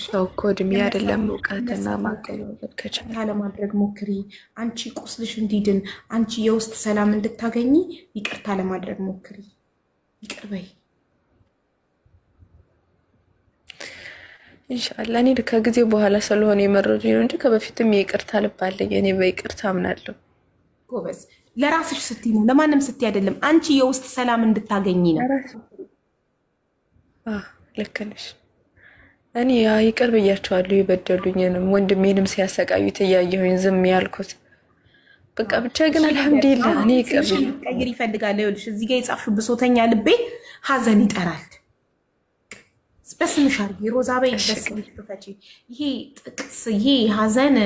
ሰው እኮ እድሜ አይደለም እውቀትና ማቀለል ከቻለ ለማድረግ ሞክሪ። አንቺ ቁስልሽ እንዲድን አንቺ የውስጥ ሰላም እንድታገኚ ይቅርታ ለማድረግ ሞክሪ። ይቅር በይ ኢንሻአላህ። እኔ ከጊዜ በኋላ ስለሆነ የመረጡኝ ነው እንጂ ከበፊትም ይቅርታ ልባለኝ። እኔ በይቅርታ አምናለሁ። ጎበዝ። ለራስሽ ስትይ ነው፣ ለማንም ስትይ አይደለም። አንቺ የውስጥ ሰላም እንድታገኚ ነው። ልክ ነሽ። እኔ ይቅር ብያቸዋለሁ የበደሉኝንም ወንድሜንም ሲያሰቃዩት እያየሁኝ ዝም ያልኩት በቃ ብቻ ግን አልሐምዱሊላህ እኔ ይቅር ቀይር ይፈልጋል። ይኸውልሽ እዚህ ጋር የጻፍሽው ብሶተኛ ልቤ ሀዘን ይጠራል። በስምሽ አድርጊ ሮዛ በይ በስምሽ ትፈጪ። ይሄ ጥቅስ ይሄ ሀዘን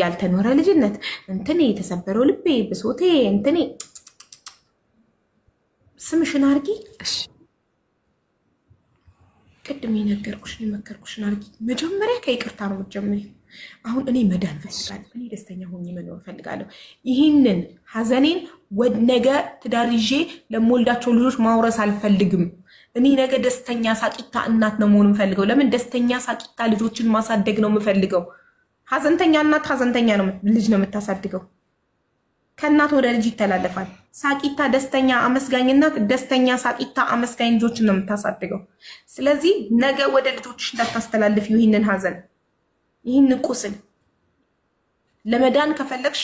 ያልተኖረ ልጅነት እንትኔ የተሰበረው ልቤ ብሶቴ እንትኔ ስምሽን አድርጊ። ቅድም የነገርኩሽን የመከርኩሽን አድርጊ። መጀመሪያ ከይቅርታ ነው የምትጀምሪው። አሁን እኔ መዳን ፈልጋለሁ፣ እኔ ደስተኛ ሆኜ መኖር ፈልጋለሁ። ይህንን ሀዘኔን ወደ ነገ ትዳር ይዤ ለምወልዳቸው ልጆች ማውረስ አልፈልግም። እኔ ነገ ደስተኛ ሳቂታ እናት ነው መሆን የምፈልገው። ለምን ደስተኛ ሳቂታ ልጆችን ማሳደግ ነው የምፈልገው። ሀዘንተኛ እናት ሀዘንተኛ ነው ልጅ ነው የምታሳድገው። ከእናት ወደ ልጅ ይተላለፋል። ሳቂታ ደስተኛ አመስጋኝ እናት ደስተኛ ሳቂታ አመስጋኝ ልጆችን ነው የምታሳድገው። ስለዚህ ነገ ወደ ልጆችሽ እንዳታስተላልፊው ይህንን ሀዘን ይህንን ቁስል። ለመዳን ከፈለግሽ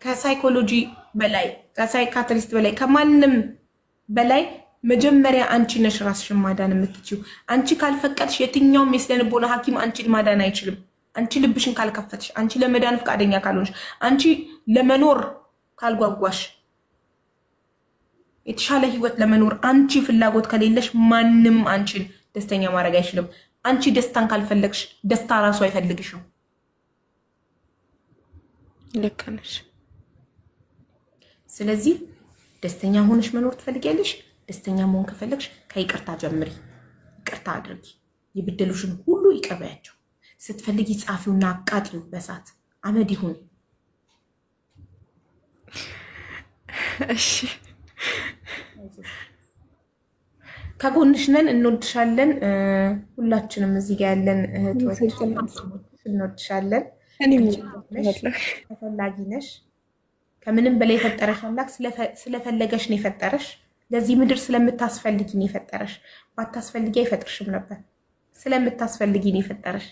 ከሳይኮሎጂ በላይ ከሳይካትሪስት በላይ ከማንም በላይ መጀመሪያ አንቺ ነሽ ራስሽን ማዳን የምትችይው። አንቺ ካልፈቀድሽ የትኛውም የስነልቦና ሐኪም አንቺን ማዳን አይችልም። አንቺ ልብሽን ካልከፈትሽ፣ አንቺ ለመዳን ፈቃደኛ ካልሆንሽ፣ አንቺ ለመኖር ካልጓጓሽ፣ የተሻለ ህይወት ለመኖር አንቺ ፍላጎት ከሌለሽ ማንም አንቺን ደስተኛ ማድረግ አይችልም። አንቺ ደስታን ካልፈለግሽ ደስታ ራሱ አይፈልግሽም። ልክ ነሽ። ስለዚህ ደስተኛ ሆነሽ መኖር ትፈልጊያለሽ? ደስተኛ መሆን ከፈለግሽ ከይቅርታ ጀምሪ። ይቅርታ አድርጊ። የበደሉሽን ሁሉ ይቅር በያቸው። ስትፈልጊ ጻፊውና አቃጥሪው በሳት አመድ ይሁን። እሺ ከጎንሽ ነን፣ እንወድሻለን። ሁላችንም እዚህ ጋር ያለን እህቶች እንወድሻለን። ተፈላጊ ነሽ። ከምንም በላይ የፈጠረሽ አምላክ ስለፈለገሽ ነው የፈጠረሽ። ለዚህ ምድር ስለምታስፈልጊ ነው የፈጠረሽ። ባታስፈልጊ አይፈጥርሽም ነበር። ስለምታስፈልጊ ነው የፈጠረሽ።